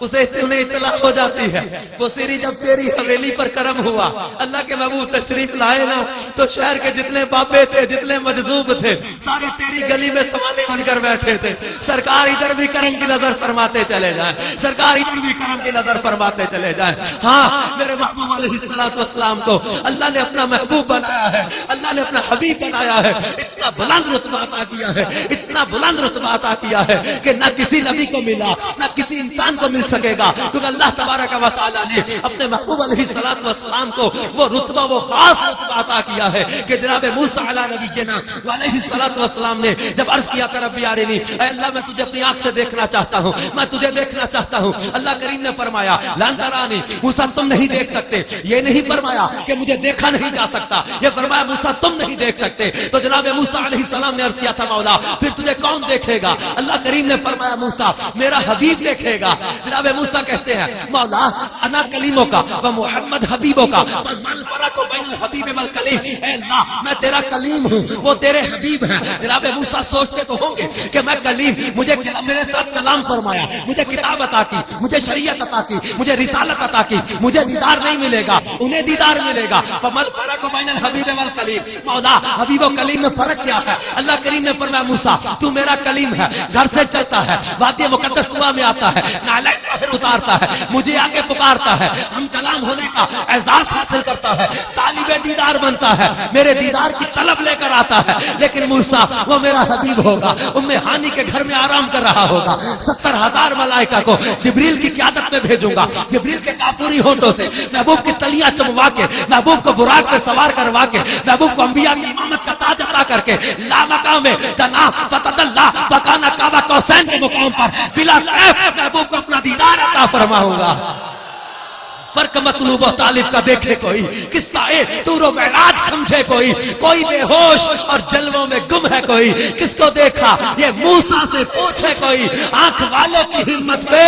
Speaker 2: اسے انہیں اطلاع ہو جاتی ہے۔ بصیری جب تیری حویلی پر کرم ہوا، اللہ کے محبوب تشریف لائے نا تو شہر کے جتنے بابے تھے، جتنے مجذوب تھے، سارے تیری گلی میں سوالے بن کر بیٹھے تھے۔ سرکار ادھر بھی کرم کی نظر فرماتے چلے جائیں، سرکار ادھر بھی کرم کی نظر فرماتے چلے جائیں۔ ہاں میرے محبوب علیہ الصلوۃ والسلام کو اللہ نے اپنا محبوب بنایا ہے، اللہ نے اپنا حبیب بنایا ہے، اتنا بلند رتبہ عطا کیا ہے، اتنا بلند رتبہ عطا کیا ہے کہ نہ کسی نبی کو ملا، نہ کسی انسان کو مل سکے گا، کیونکہ اللہ تبارک و تعالی نے اپنے محبوب علیہ الصلوۃ والسلام کو وہ رتبہ، وہ خاص رتبہ عطا کیا ہے کہ جناب موسیٰ علیہ نبینا علیہ الصلوۃ والسلام نے جب عرض کیا تھا ربی ارنی، اے اللہ میں تجھے اپنی آنکھ سے دیکھنا چاہتا ہوں، میں تجھے دیکھنا چاہتا ہوں۔ اللہ کریم نے فرمایا لن ترانی، موسیٰ تم نہیں دیکھ سکتے، یہ نہیں فرمایا کہ مجھے دیکھا نہیں جا سکتا، یہ فرمایا موسیٰ تم نہیں دیکھ سکتے۔ تو جناب موسیٰ علیہ السلام نے عرض کیا تھا مولا پھر تجھے کون دیکھے گا؟ اللہ کریم نے فرمایا موسیٰ میرا حبیب دیکھے گا۔ جناب موسیٰ کہتے ہیں مولا انا کلیموں کا و محمد حبیبوں کا، من فرق بین الحبیب والکلیم، اے اللہ میں تیرا کلیم ہوں، وہ تیرے حبیب ہیں۔ جناب موسیٰ سوچتے تو ہوں گے کہ میں کلیم، مجھے میرے ساتھ کلام فرمایا، مجھے کتاب عطا کی، مجھے شریعت عطا کی، مجھے رسالت عطا کی، مجھے دیدار نہیں ملے گا، انہیں دیدار ملے گا۔ فمل فرق بین الحبیب والکلیم، مولا حبیب و کلیم میں فرق کیا ہے؟ اللہ کریم نے فرمایا موسیٰ تو میرا کلیم ہے، گھر سے چلتا ہے، وادی مقدس طوا میں آتا ہے، نعلین باہر اتارتا ہے، مجھے آگے پکارتا ہے، ہم کلام ہونے کا اعزاز حاصل کرتا ہے، طالب دیدار بنتا ہے، میرے دیدار کی طلب لے کر آتا ہے۔ لیکن موسیٰ وہ میرا حبیب ہوگا، ام ہانی کے گھر میں آرام کر رہا ہوگا، 70,000 ملائکہ کو جبریل کی قیادت میں بھیجوں گا، جبریل کے کافوری ہونٹوں سے محبوب کی تلیاں چموا کے، محبوب کو براق پہ سوار کروا کے، محبوب کو انبیاء کی امامت کا تاج عطا کر کے، لا مقام دنا فتدلا فکانا کعبہ قوسین کے مقام پر بلا کیف محبوب کو اپنا دیدار عطا فرماؤں گا۔ فرق مطلوب و طالب کا دیکھے کوئی، قصہ طور و معراج سمجھے کوئی بے ہوش اور جلووں میں گم ہے کوئی، کس کو دیکھا یہ موسیٰ سے پوچھے کوئی، آنکھ والوں کی ہمت پہ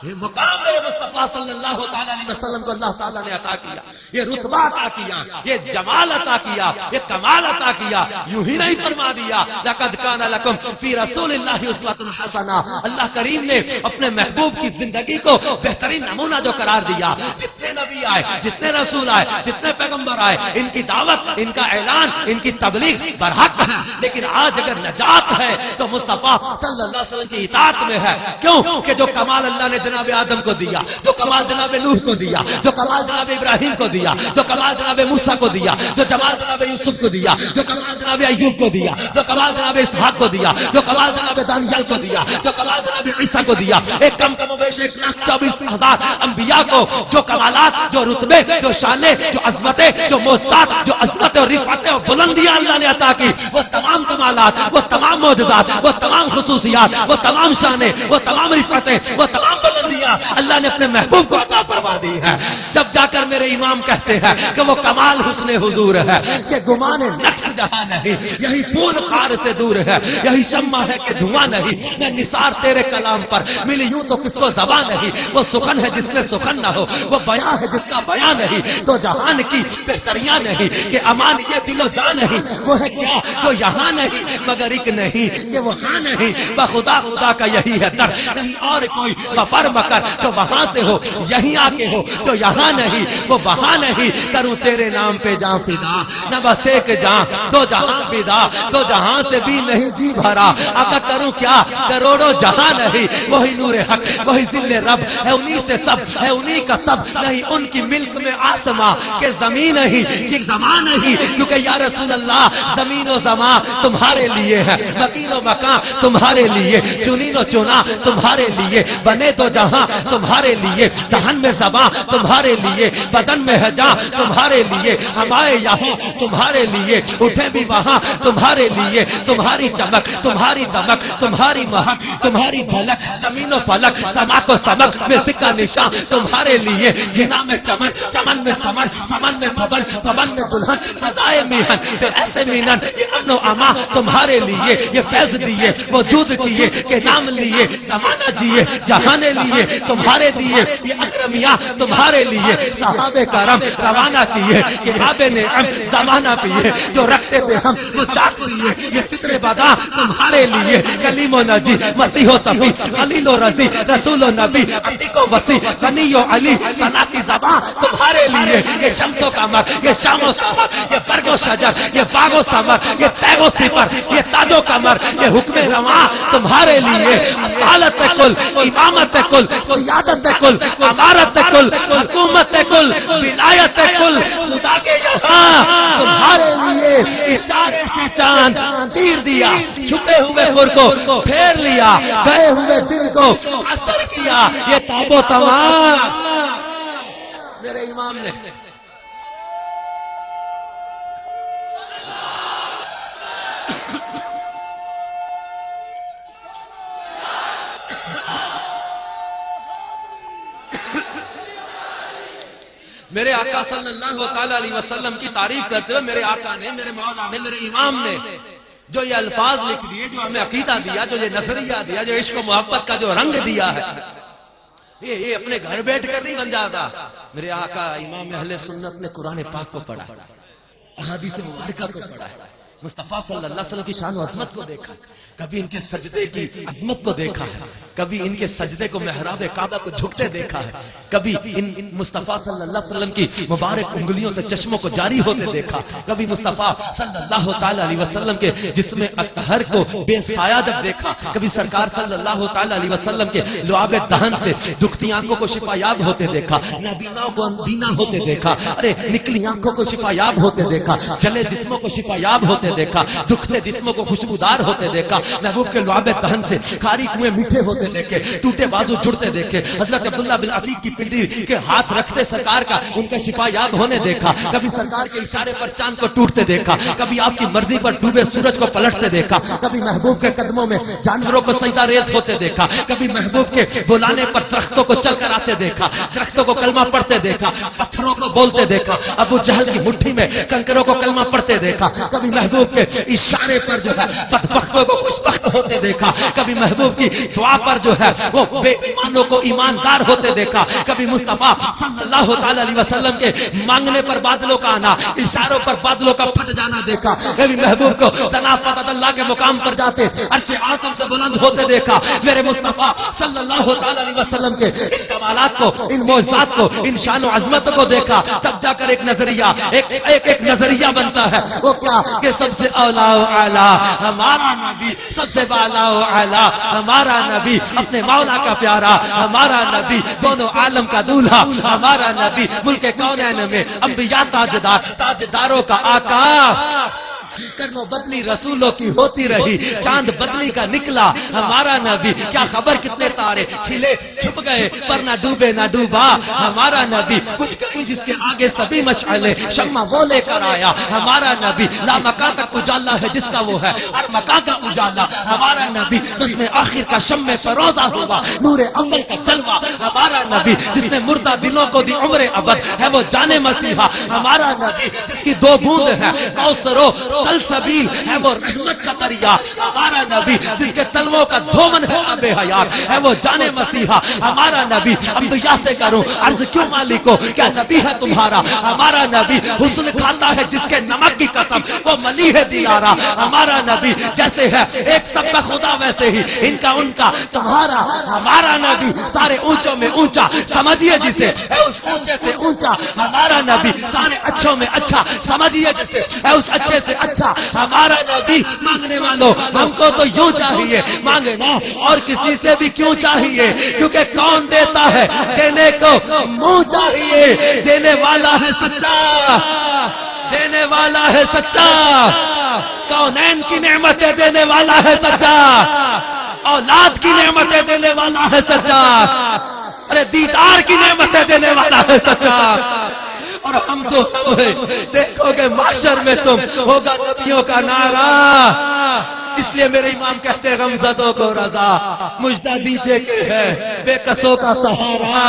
Speaker 2: یہ مقام میرے مصطفیٰ صلی اللہ تعالیٰ علیہ وسلم کو اللہ تعالیٰ نے عطا کیا، یہ رتبہ عطا کیا، یہ جمال عطا کیا، یہ کمال عطا کیا۔ یوں ہی نہیں فرما دیا لقد کان لکم فی رسول اللہ اسوۃ حسنہ، اللہ کریم نے اپنے محبوب کی زندگی کو بہترین نمونہ جو قرار دیا۔ جتنے نبی آئے، جتنے رسول آئے، جتنے پیغمبر آئے، ان کی دعوت، ان کا اعلان، ان کی تبلیغ برحق ہے، لیکن آج اگر نجات ہے تو مصطفیٰ صلی اللہ علیہ وسلم کی اطاعت میں ہے۔ کیوں کہ جو کمال اللہ نے جناب آدم کو دیا، جو کمال جناب نوح کو دیا، جو کمال جناب ابراہیم کو دیا، جو کمال جناب موسیٰ کو دیا، جو جمال جناب یوسف کو دیا، جو کمال جناب ایوب کو دیا، جو کمال جناب اسحاق کو دیا، جو کمال جناب دانیال کو دیا، جو کمال جناب عیسیٰ کو دیا، ایک کم و بیش 1,24,000 انبیاء کو جو کمالات، جو رتبے، جو شانیں، جو عظمتیں، جو معجزات، جو عظمت اور رفعتیں اور بلندیاں اللہ نے عطا کی، وہ تمام کمالات، وہ تمام معجزات، وہ تمام خصوصیات، وہ تمام شانیں، وہ تمام رفعتیں، وہ تمام اللہ نے اپنے محبوب کو عطا فرما دی ہے۔ جب جا کر میرے امام کہتے ہیں کہ وہ کمال حسن حضور ہے کہ گمان نقص جہاں نہیں، یہی پھول خار سے دور ہے، یہی شمع ہے کہ دھواں نہیں، میں نثار تیرے کلام پر ملی یوں تو کس کو زبان نہیں، وہ سخن ہے جس میں سخن نہ ہو، وہ بیاں ہے جس کا بیاں نہیں، تو جہان کی بہتریاں نہیں کہ امان یہ دل و جان نہیں، وہ ہے کیا جو یہاں نہیں مگر ایک نہیں کہ وہاں نہیں، بخدا خدا کا یہی ہے در، نہیں اور کوئی مفر مکر تو وہاں سے ہو، یہیں آ کے ہو تو یہاں نہیں، وہ وہاں نہیں، کروں تیرے نام پہ جان فدا، نہ بس ایک جان دو جہاں فدا، دو جہاں سے بھی نہیں جی بھرا، آقا کروں کیا کروڑوں جہاں نہیں، وہی نور حق وہی ذل رب ہے، انہی سے سب ہے، انہی کا سب نہیں، ان کی ملک میں آسماں کہ زمین نہیں کہ زمان نہیں، کیونکہ یا رسول اللہ زمین و زمان تمہارے لیے ہے، مکین و مکان تمہارے لیے، چنین و چنا تمہارے لیے، بنے تو جہاں تمہارے لیے، دہن میں زباں تمہارے لیے، بدن میں ہے جاں تمہارے لیے، ہم آئے یہاں تمہارے لیے، اٹھے بھی وہاں تمہارے لیے، تمہاری چمک تمہاری دمک تمہاری مہک تمہاری جھلک، زمین و فلک سما کو سمک میں سکہ نشان تمہارے لیے، جنا میں چمن چمن میں سمن سمن میں پون پون میں دلہن، سزائے میہن پھر ایسے مینن، یہ امن و اما تمہارے لیے، یہ فیض دیے وجود کیے کہ نام لیے، زمانہ جیے جہانے لیے تمہارے دیے، یہ اکرمیاں تمہارے لیے، صحابہ کرم روانہ کیے کہ آب نعم زمانہ پیے، جو رکھتے تھے ہم وہ چاک سیے، یہ ستر بدا تمہارے لیے، کلیم و نجی مسیح و صفی خلیل و رضی رسول و نبی عتیق و وسیع غنی و علی ثنا کی زبان تمہارے لیے، یہ شمس و قمر یہ شام و سحر یہ برگ و شجر یہ باغ و ثمر یہ تیغ و سپر یہ تاج و کمر یہ حکم رواں تمہارے لیے، اصالت کل امامت کل سیادت کل امارت کل حکومت کل ولایت کل خدا کے یہاں تمہارے لیے، اشارے سے چاند چیر دیا، چھپے ہوئے خور کو پھیر لیا، گئے ہوئے دل کو اثر کیا، یہ تاب و تمام میرے امام نے میرے آقا صلی اللہ تعالیٰ علیہ وسلم کی تعریف کرتے ہوئے میرے آقا نے، میرے مولا نے، میرے امام نے جو یہ الفاظ لکھ دیے، جو ہمیں عقیدہ دیا، جو یہ نظریہ دیا، جو عشق و محبت کا جو رنگ دیا ہے، یہ اپنے گھر بیٹھ کر نہیں بن جاتا، میرے آقا امام اہل سنت نے قرآن پاک کو پڑھا، احادیث مبارکہ کو پڑھا، مصطفیٰ صلی اللہ علیہ وسلم کی شان و عظمت کو دیکھا، کبھی ان کے سجدے کی عظمت کو دیکھا ہے، کبھی ان کے سجدے کو محراب کعبہ کو جھکتے دیکھا ہے، کبھی ان مصطفیٰ صلی اللہ علیہ وسلم کی مبارک انگلیوں سے چشموں کو جاری ہوتے دیکھا، کبھی مصطفیٰ صلی اللہ تعالی علیہ وسلم کے جسم اطہر کو بے سایہ جب دیکھا، کبھی سرکار صلی اللہ تعالی علیہ وسلم کے لعاب دہن سے دکھتی آنکھوں کو شفا یاب ہوتے دیکھا، نابینا کو بینا ہوتے دیکھا، ارے نکلی آنکھوں کو شفا یاب ہوتے دیکھا، جلے جسموں کو شفا یاب ہوتے دیکھا، دکھتے جسموں کو خوشبودار ہوتے دیکھا، محبوب کے لعاب دہن سے کھاری کنویں میٹھے ہوتے دیکھے، ٹوٹے بازو جڑتے دیکھے، حضرت عبداللہ بن عتیق کی پنڈلی کے ہاتھ رکھتے سرکار کا ان کا شفا یاب ہونے دیکھا، کبھی سرکار کے اشارے پر چاند کو ٹوٹتے دیکھا، کبھی آپ کی مرضی پر ڈوبے سورج کو پلٹتے دیکھا، کبھی محبوب کے قدموں میں جانوروں کو سجدہ ریز ہوتے دیکھا، کبھی محبوب کے بلانے پر درختوں کو چل کر آتے دیکھا، درختوں کو کلمہ پڑھتے دیکھا، پتھروں کو بولتے دیکھا، ابو جہل کی مٹھی میں کنکروں کو کلمہ پڑھتے دیکھا، کبھی محبوب کے اشارے پر جو ہے بدبختوں کو خوشبخت ہوتے دیکھا، کبھی محبوب کی دعا پر جو ہے وہ بے ایمانوں کو ایماندار ہوتے دیکھا، کبھی مصطفیٰ صلی اللہ تعالی علیہ وسلم کے مانگنے پر بادلوں کا آنا، اشاروں پر بادلوں کا پھٹ جانا دیکھا، کبھی محبوب کو تنافت اللہ کے مقام پر جاتے عرش اعظم سے بلند ہوتے دیکھا، میرے مصطفیٰ صلی اللہ تعالی علیہ وسلم کے ان کمالات کو، ان معجزات کو، ان شان و عظمت کو دیکھا، تب جا کر ایک نظریہ ایک نظریہ بنتا ہے، وہ کیا کہ سب سے اولا و اعلیٰ ہمارا نبی، سب سے بالا و اعلیٰ ہمارا نبی، اپنے مولا کا پیارا ہمارا نبی، دونوں عالم کا دولہا ہمارا نبی، ملک کونین میں انبیاء تاجداروں کا آقا، کرنو بدلی رسولوں کی ہوتی رہی، چاند بدلی کا نکلا ہمارا نبی، کیا خبر کتنے تارے کھلے چھپ گئے پر نہ ڈوبے نہ ڈوبا ہمارا نبی، کچھ کہیں جس کے آگے سبھی مشعلیں شمع وہ لے کر آیا ہمارا نبی، لا مکان تک اجالا ہے جس کا وہ ہے ہر مکان کا اجالا ہمارا نبی، بس میں آخر کا شمع فروزہ ہوا نور اول کا جلوہ ہمارا نبی، جس نے مردہ دلوں کو دی عمر ابد ہے وہ جان مسیحا ہمارا نبی، جس کی دو بوند ہے کوثر و سلسبیل ہے وہ رحمت کا دریا ہمارا نبی، جس کے تلووں کا دھومن ہے آب حیات ہے وہ جان مسیحا ہمارا نبی، انبیاء سے کروں عرض کیوں مالکو کیا نبی ہے تمہارا ہمارا نبی، حسن کھاتا ہے جس کے نمک کی قسم وہ ملی ہے دیارا ہمارا نبی، جیسے ہے ایک سب کا خدا ویسے ہی ان کا ان کا تمہارا ہمارا نبی، سارے اونچوں میں اونچا سمجھیے جسے ہے اس اونچے سے اونچا ہمارا نبی، سارے اچھوں میں اچھا سمجھیے جسے ہے اس اچھے سے اچھا ہمارا نبی، مانگنے والوں ہم کو تو یوں چاہیے مانگنا اور کسی سے بھی کیوں چاہیے، کیونکہ کون دیتا ہے دینے کو منہ چاہیے، دینے والا ہے سچا، دینے والا ہے سچا، کونین کی نعمتیں دینے والا ہے سچا، اولاد کی نعمتیں دینے والا ہے سچا، ارے دیدار کی نعمتیں دینے والا ہے سچا، اور ہم تو دیکھو گے معاشر میں تم ہوگا نبیوں کا نعرہ، اس لیے میرے امام کہتے ہیں غمزدوں کو رضا مجدہ دیجئے کہ ہے بے کسوں کا سہارا،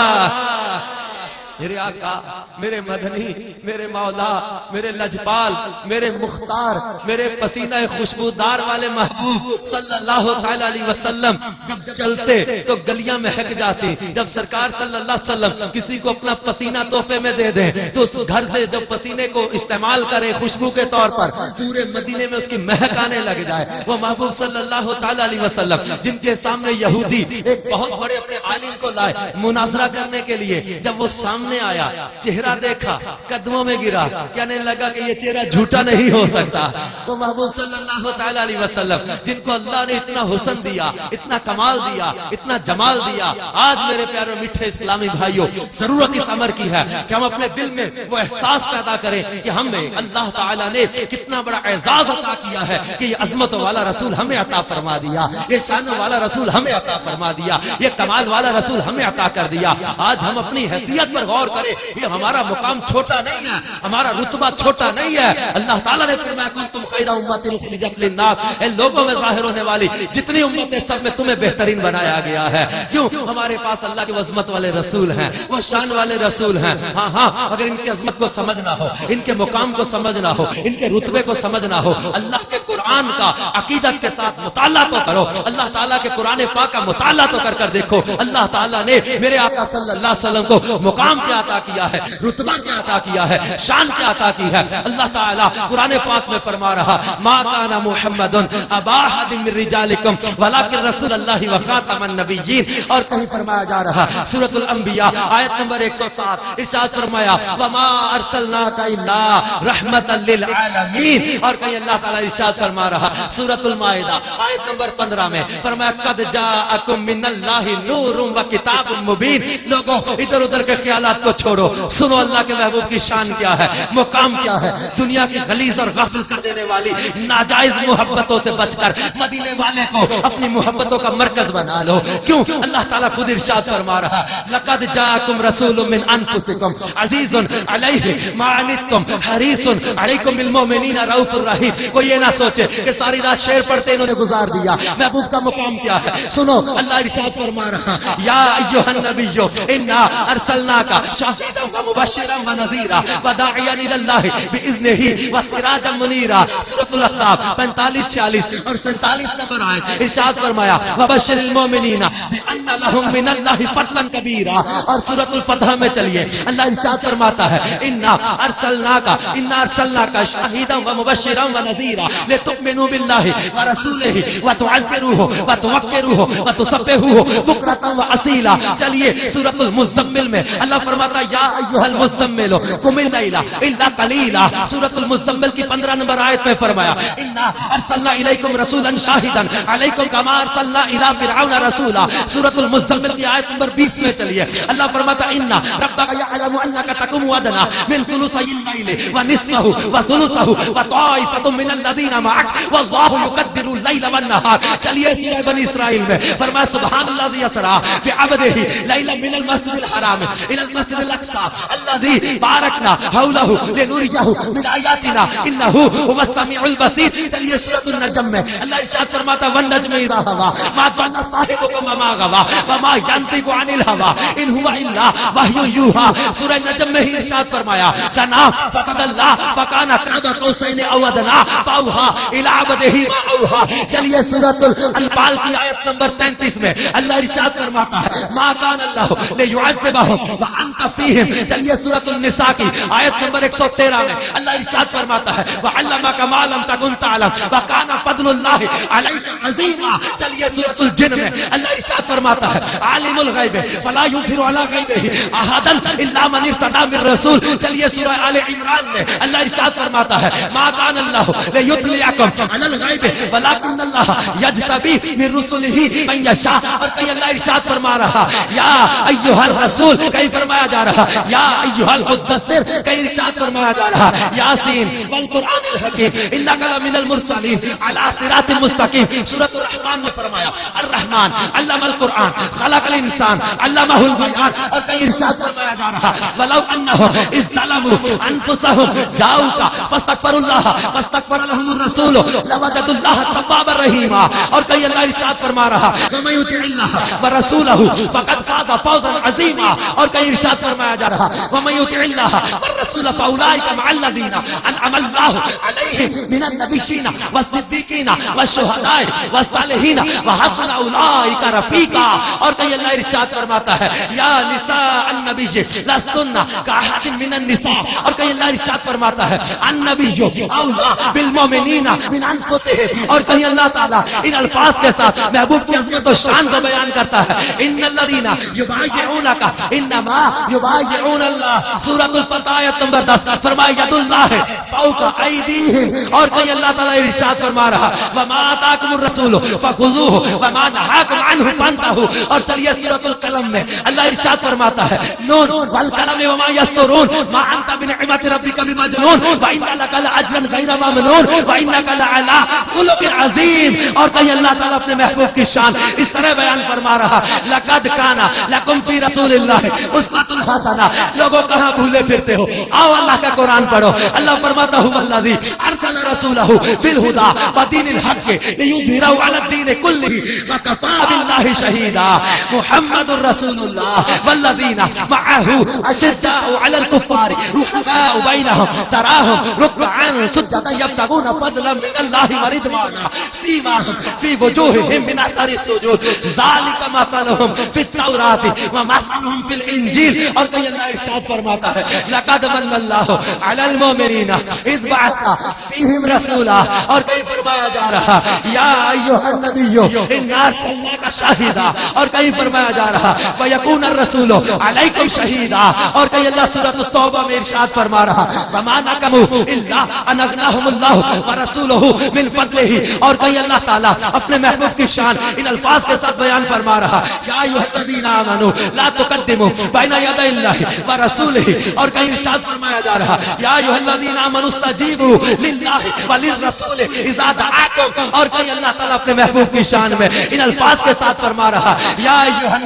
Speaker 2: میرے آقا میرے مدنی میرے مولا میرے لجپال میرے مختار میرے پسینہ خوشبودار والے محبوب صلی اللہ تعالی علیہ وسلم جب چلتے تو گلیاں مہک جاتی، جب سرکار صلی اللہ علیہ وسلم کسی کو اپنا پسینہ تحفے میں دے دیں تو اس گھر سے جب پسینے کو استعمال کرے خوشبو کے طور پر پورے مدینے میں اس کی مہک آنے لگ جائے، وہ محبوب صلی اللہ تعالی علیہ وسلم جن کے سامنے یہودی ایک بہت بڑے اپنے عالم کو لائے مناظرہ کرنے کے لیے، جب وہ سامنے آیا چہرہ دیکھا قدموں میں گرا، کہنے لگا کہ یہ چہرہ جھوٹا نہیں ہو سکتا، وہ محبوب صلی اللہ تعالی علیہ وسلم جن کو اللہ نے اتنا حسن دیا اتنا کمال دیا اتنا جمال دیا، آج میرے پیارے میٹھے اسلامی بھائیوں ضرورت اس امر کی ہے کہ ہم اپنے دل میں وہ احساس پیدا کریں کہ ہمیں اللہ تعالیٰ نے کتنا بڑا اعزاز عطا کیا ہے کہ یہ عظمت والا رسول ہمیں عطا فرما دیا، یہ شان والا رسول ہمیں عطا فرما دیا، یہ کمال والا رسول ہمیں عطا کر دیا۔ آج ہم اپنی حیثیت پر غور کریں، یہ ہمارا مقام چھوٹا نہیں ہے، ہمارا رتبہ چھوٹا نہیں ہے۔ اللہ تعالیٰ نے فرمایا کنتم خیر امۃ اخرجت للناس، اے لوگوں میں ظاہر ہونے والی جتنی امتیں سب میں تمہیں بہترین بنایا گیا ہے۔ کیوں؟ ہمارے پاس اللہ کے عظمت والے رسول ہیں، وہ شان والے رسول ہیں۔ ہاں اگر ان کی عظمت کو سمجھنا ہو، ان کے مقام کو سمجھنا ہو، ان کے رتبے کو سمجھنا ہو، اللہ کے قرآن قرآن کا عقیدت کے ساتھ مطالعہ تو کرو، اللہ تعالیٰ کے قرآن پاک کا مطالعہ تو کر دیکھو، اللہ تعالیٰ نے میرے آقا صلی اللہ علیہ وسلم کو مقام کیا عطا کیا ہے، رتبہ کیا عطا کیا ہے، شان کیا عطا کی ہے۔ اللہ تعالیٰ قرآن پاک میں فرما رہا ما کان محمد ابا احد من رجالکم ولکن رسول اللہ وخاتم النبیین، اور کہیں فرمایا جا رہا سورۃ الانبیاء آیت نمبر 107 ارشاد فرمایا وما ارسلناک الا رحمتا للعالمین، اور کہیں اللہ تعالیٰ ارشاد فرما رہا سورۃ المائدہ آیت نمبر 15 میں فرمایا قد جاءکم من اللہ نور و کتاب مبین۔ لوگوں ادھر ادھر کے خیالات کو چھوڑو، سنو اللہ کے محبوب کی شان کیا ہے، مقام کیا ہے۔ دنیا کی غلیظ اور غافل کر دینے والی ناجائز محبتوں سے بچ کر مدینے والے کو اپنی محبتوں کا مرکز بنا لو۔ کیوں؟ اللہ تعالیٰ خود ارشاد فرما رہا لقد جاءکم رسول من انفسکم عزیز علیہ ما عنتم حریص علیکم بالمؤمنین رؤوف الرحیم۔ کوئی یہ نہ سوچے کہ ساری رات شعر پڑھتے انہوں نے گزار دیا، محبوب کا مقام کیا ہے۔ سنو اللہ ارشاد فرما رہا یا ایھا النبی انا ارسلناک شاہدا ومبشرا ونذیرا وداعیا الی اللہ باذنہ وسراجا منیرا۔ سورۃ الاحزاب 45 46 اور 47 نمبر آیت ارشاد فرمایا وبشر المؤمنین بان لهم من اللہ فضلا کبیرا۔ اور سورۃ الفتح میں چلیے اللہ ارشاد فرماتا ہے انا ارسلناک شاہدا ومبشرا ونذیرا لتؤمنوا باللہ ورسولہ وتعزروہ وتوقروہ وتسبحوہ بکرۃ واصیلا۔ چلیے سورۃ المزمل میں اللہ فرماتا یا ایھا المزمل قم اللیل الا قلیلا۔ سورۃ المزمل کی 15 نمبر آیت میں فرمایا انا ارسلنا الیکم رسولا شاہدا علیکم کما ارسلنا الی فرعون رسولا۔ سورۃ المزمل کی آیت نمبر 20 میں چلیے اللہ فرماتا ان ربک یعلم انک تقوم ادنی من ثلثی اللیل ونصفہ وثلثہ وطائفۃ من الذین معک واللہ یقدر اللیل والنہار۔ چلیے سورہ بنی اسرائیل میں فرمایا سبحان الذی اسری بعبدہ لیلا من المسجد الحرام الى المسجد الاقصى الذي باركنا حوله لنريه من آیاتنا انه هو السمیع البصیر۔ چلیے سورۃ النجم میں اللہ ارشاد فرماتا والنجم اذا هوى ما ضل صاحبكم وما غوى وما ينطق عن الهوى ان هو الا وحی یوحى۔ سورہ نجم میں ہی ارشاد فرمایا دنا فتدلى فكان قاب قوسین او ادنى فاوحى الى عبده ما اوحى۔ چلیے سورۃ الانفال کی آیت نمبر 33 میں اللہ ارشاد فرماتا ہے ما کان اللہ لیعذبهم وانت فیہم۔ چلیے سورۃ النساء کی آیت نمبر 113 میں اللہ ارشاد فرماتا ہے وعلمک ما لم تکن تعلم وکان فضل اللہ علیک عظیما۔ چلیے سورۃ الجن میں اللہ ارشاد فرماتا ہے عالم الغیب فلا یظہر علی غیبہ احدا الا من ارتضی من رسول۔ چلیے سورہ آل عمران میں اللہ ارشاد فرماتا ہے ما کان اللہ لیطلعکم علی الغیب ولکن اللہ یجتبی من رسلہ من یشاء۔ اور کہیں اللہ ارشاد فرما رہا یا ایھا الرسول، کہیں فرمایا جا رہا یا ایھا المدثر، کہیں ارشاد فرمایا جا رہا یاسین والقرآن الحکیم انک لمن المرسلین علی صراط مستقیم۔ سورۃ الرحمن میں فرمایا الرحمن علم القرآن خلق الانسان علمہ البیان۔ اور کہیں ارشاد فرمایا جا رہا ولو انہم اذ ظلموا انفسہم جاؤک فاستغفروا اللہ واستغفر لهم الرسول لوجدوا اللہ توابا رحیما۔ اور کہیں اللہ ارشاد فرما رہا ومن یطع اللہ ورسولہ فقد فاز فوزا عظیما۔ اور کہیں ارشاد فرمایا جا رہا ومن یطع اللہ والرسول فاولئک مع الذین انعم اللہ علیہم من النبیین والصدیقین والشہداء والصالحین وحسن اولئک رفیقا۔ اور کہیں اللہ ارشاد فرماتا ہے یا نساء النبی لستن کاحد من النساء۔ اور کہیں اللہ ارشاد فرماتا ہے النبی اولا بالمؤمنین من انفسہم۔ اور کہیں اللہ تعالیٰ ان الفاظ کے ساتھ محبوب کی عظمت و شان کو بیان کرتا ہے ان الذین یبایعونک انما یبایعون اللہ۔ سورۃ الفتح آیت نمبر 10 فرمایا ید اللہ فوق ایدیہم۔ اور کہیں اللہ تعالیٰ ارشاد فرما رہا وما آتاکم الرسول فخذوہ وما نہاکم عنہ فانتہوا۔ اور چلیے سورۃ القلم میں اللہ ارشاد فرماتا ہے نون والقلم وما یسطرون ما انت بنعمت ربک بمجنون وان لک لاجرا غیر ممنون وانک لعلی خلق عظیم۔ اور کہیں اللہ تعالیٰ اپنے محبوب کی شان اس طرح بیان فرما رہا لقد لقد کان لکم فی رسول اللہ اسوۃ حسنہ. لوگوں کہاں بھولے پھرتے ہو؟ آؤ اللہ کا قرآن پڑھو. اللہ فرماتا ہے الذی ارسل رسولہ بالہدی ودین الحق لیظہرہ علی الدین کلہ وکفی باللہ شہیدا. محمد رسول اللہ والذین معہ اشداء علی الکفار رحماء بینہم تراہم رکعا سجدا یبتغون فضلا من اللہ ورضوانا سیماہم فی وجوہہم من اثر السجود ذالک مثلہم فی التوراۃ ومثلہم فی الانجیل. اور کہیں اللہ ارشاد فرماتا ہے لقد من اللہ علی المؤمنین اذ بعث فیہم رسولا. اور کہیں فرمایا جا رہا یا ایھا النبی انا ارسلناک شاہدا. اور کہیں فرمایا جا رہا ویکون الرسول علیکم شہیدا. اور کہیں اللہ سورۃ التوبہ میں ارشاد فرما رہا وما نقموا الا ان اغناہم اللہ ورسولہ من فضلہ. اور کہیں اللہ تعالیٰ اپنے محبوب کی شان ان الفاظ کے ساتھ بیان فرما رہا یا ایھا الذین آمنوا لا تقدموا بین یدی اللہ ورسولہ. اور کہیں ارشاد فرمایا جا رہا یا ایھا الذین آمنوا استجیبوا للہ وللرسول اذا دعاکم. اور کہیں اللہ تعالیٰ اپنے محبوب کی شان میں ان الفاظ کے ساتھ فرما رہا یا ایھا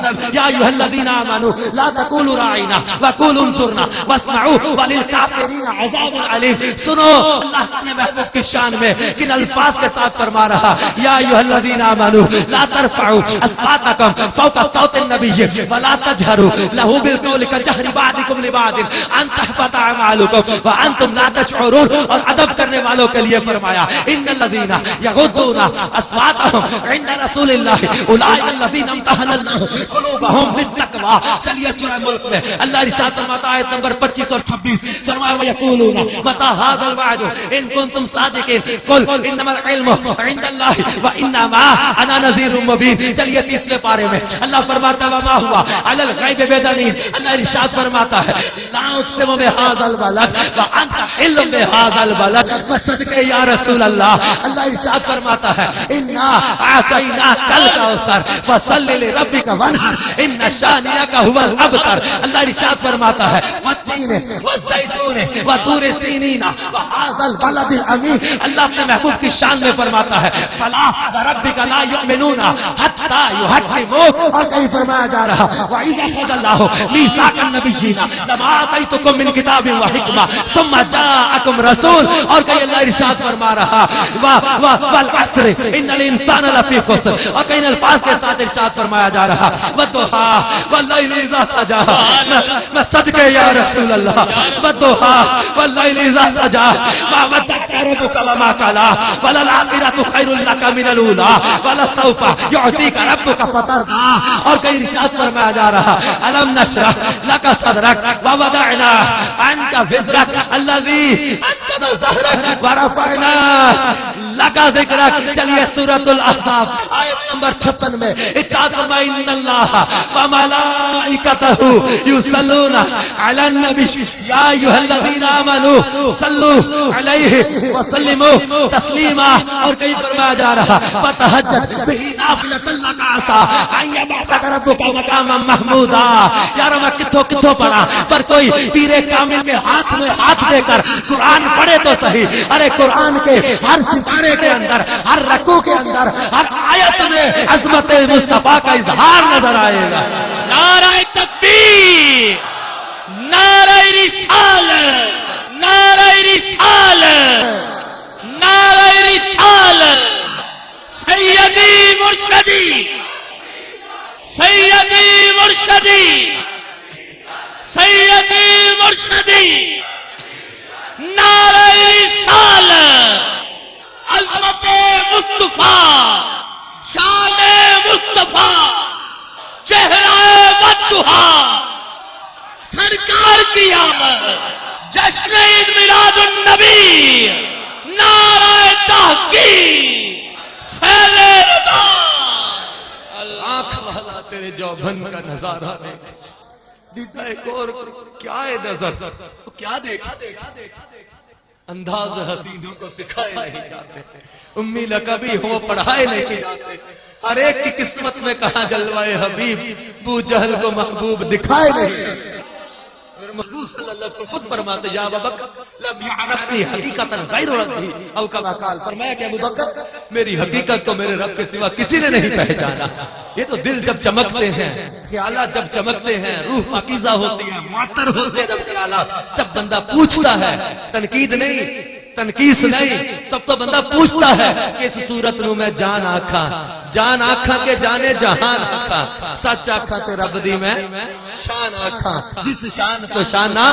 Speaker 2: الذین آمنوا لا تقولوا راعنا وقولوا انظرنا واسمعوا وللکافرین عذاب علیم. سنو اللہ اپنے محبوب کی شان میں کن الفاظ کے ساتھ فرما رہا یا ایھا الذین آمنوا لا ترفعوا اصواتکم فوق صوت النبی ولا تجهروا له بالقول كجهر بعضکم لبعض ان تحبط اعمالکم وانتم لا تشعرون. اور ادب کرنے والوں کے لیے فرمایا ان الذین یغضون اصواتهم عند رسول اللہ اولئک الذین امتحن اللہ قلوبهم بالتقوی. چلیے سورہ ملک میں اللہ ارشاد فرماتا ہے آیت نمبر 25 اور 26 فرمایا ویقولون متى هذا الوعد ان کنتم صادقین قل انما العلم عند اللہ وانما انا نذیر مبین. چلیے تیسرے پارے میں اللہ فرماتا ہے وما ہوا علی الغیب بدنین. اللہ ارشاد فرماتا ہے لا اقسم بهذا البلد وانت حل بهذا البلد. وصدق یا رسول اللہ. اللہ ارشاد فرماتا ہے انا اعطیناک الکوثر فصل لربک وانحر ان شانئک هو الابتر. اللہ ارشاد فرماتا ہے والتین والزیتون وطور سینین وهذا البلد الامین. اللہ اپنے محبوب کی شان میں فرماتا ہے فلا وربک لا یؤمنون حتی یحکموک. اور کہیں فرمایا جا رہا وَإِذَا أَخَذَ اللَّهُ مِيثَاقَ النَّبِيِّينَ لَمَا آتَيْتُكُم مِّن كِتَابٍ وَحِكْمَةٍ ثُمَّ جَاءَكُمْ رَسُولٌ. اور کہیں اللہ ارشاد فرما رہا وَالْعَصْرِ إِنَّ الْإِنسَانَ لَفِي خُسْرٍ. اور کہیں الفاظ کے ساتھ ارشاد فرمایا جا رہا وَالضُّحَىٰ وَاللَّيْلِ إِذَا سَجَىٰ. میں صدقے یا رسول اللہ وَالضُّحَىٰ وَاللَّيْلِ إِذَا سَجَىٰ مَا وَدَّعَكَ رَبُّكَ وَمَا قَلَىٰ وَلَلْآخِرَةُ خَيْرٌ لَّكَ مِنَ الْأُولَىٰ وَلَسَوْفَ يُعْطِيكَ رَبُّكَ فَتَرْضَىٰ. اور کہیں ارشاد فرمایا جا رہا أَلَمْ نَشْرَحْ لَكَ صَدْرَكَ وَوَضَعْنَا عَنكَ وِزْرَكَ الَّذِي أَنقَضَ ظَهْرَكَ وَرَفَعْنَا لَكَ ذِكْرَكَ. چلیے سورۃ الاحزاب آیت نمبر 56 میں ارشاد فرمایا ان اللہ وملائکتہ یصلون علی النبی یا ایھا الذین آمنوا صلوا علیہ وسلموا تسلیما. اور کہیں فرمایا جا رہا فتہجد بہ نافلۃ لک عسى ان یبعثک ربک مقاما محمودا. یار میں کتھوں پڑھا پر کوئی پیر کامل کے ہاتھ میں ہاتھ دے کر قرآن پڑھے تو صحیح. ارے قرآن کے ہر سپارے کے اندر ہر رکوع کے اندر ہر آیت میں عظمت مصطفیٰ کا اظہار نظر آئے گا.
Speaker 1: نعرہ تکبیر، نعرہ رسالت، نعرہ رسالت، نعرہ رسالت. سیدی مرشدی، سیدی مرشدی، سیدی مرشدی. نعرہ رسالت، عظمت مصطفیٰ، شان مصطفیٰ، چہرہ والضحیٰ، سرکار کی آمد، جشن عید میلاد النبی، نعرہ تحقیق، فیض رضا.
Speaker 2: آنکھ والا تیرے جوبن کا نظارہ دیکھ دیتا ایک اور کیا ہے نظر وہ کیا دیکھا. انداز حسینوں کو سکھائے نہیں جاتے، امی لقبی ہو پڑھائے نہیں جاتے. ہر ایک کی قسمت میں کہاں جلوائے حبیب بو جہل کو محبوب دکھائے نہیں. محبوب صلی اللہ علیہ وسلم خود فرماتے یا ابو بکر لم یعرفنی حقیقتا غیر ربی او کما قال. فرمایا کہ ابو بکر میری حقیقت کو میرے رب کے سوا کسی نے نہیں پہچانا. یہ تو دل جب چمکتے ہیں خیالات جب چمکتے ہیں روح پاکیزہ ہوتی ہے، معطر ہوتے ہیں جب خیالات، جب بندہ پوچھتا ہے، تنقید نہیں تنقیس نہیں، تب تو بندہ پوچھتا ہے کہ اس صورت نو میں جان آکھاں، جان آکھاں کے جانے جہان آکھاں، سچ آکھاں تے رب دی میں شان آکھاں، جس شان تو شانہ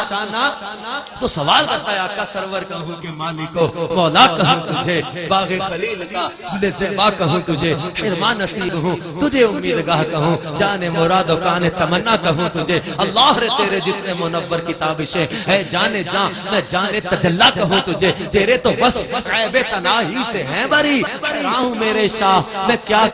Speaker 2: تو سوال کرتا ہے آقا سرور کہوں کہ مالکو مولا کہوں تجھے، باغ خلیل کا گل زیبا کہوں تجھے، حرمان نصیب ہوں تجھے امیدگاہ کہوں، جان مراد و کان تمنا کہوں تجھے، اللہ رے تیرے جتنے منور کتابشیں ہے جانے جان میں جانے تجلا کہوں تجھے، تیرے تو وصف عیب تناہی سے ہیں بری، راہوں میرے شاہ میں کیا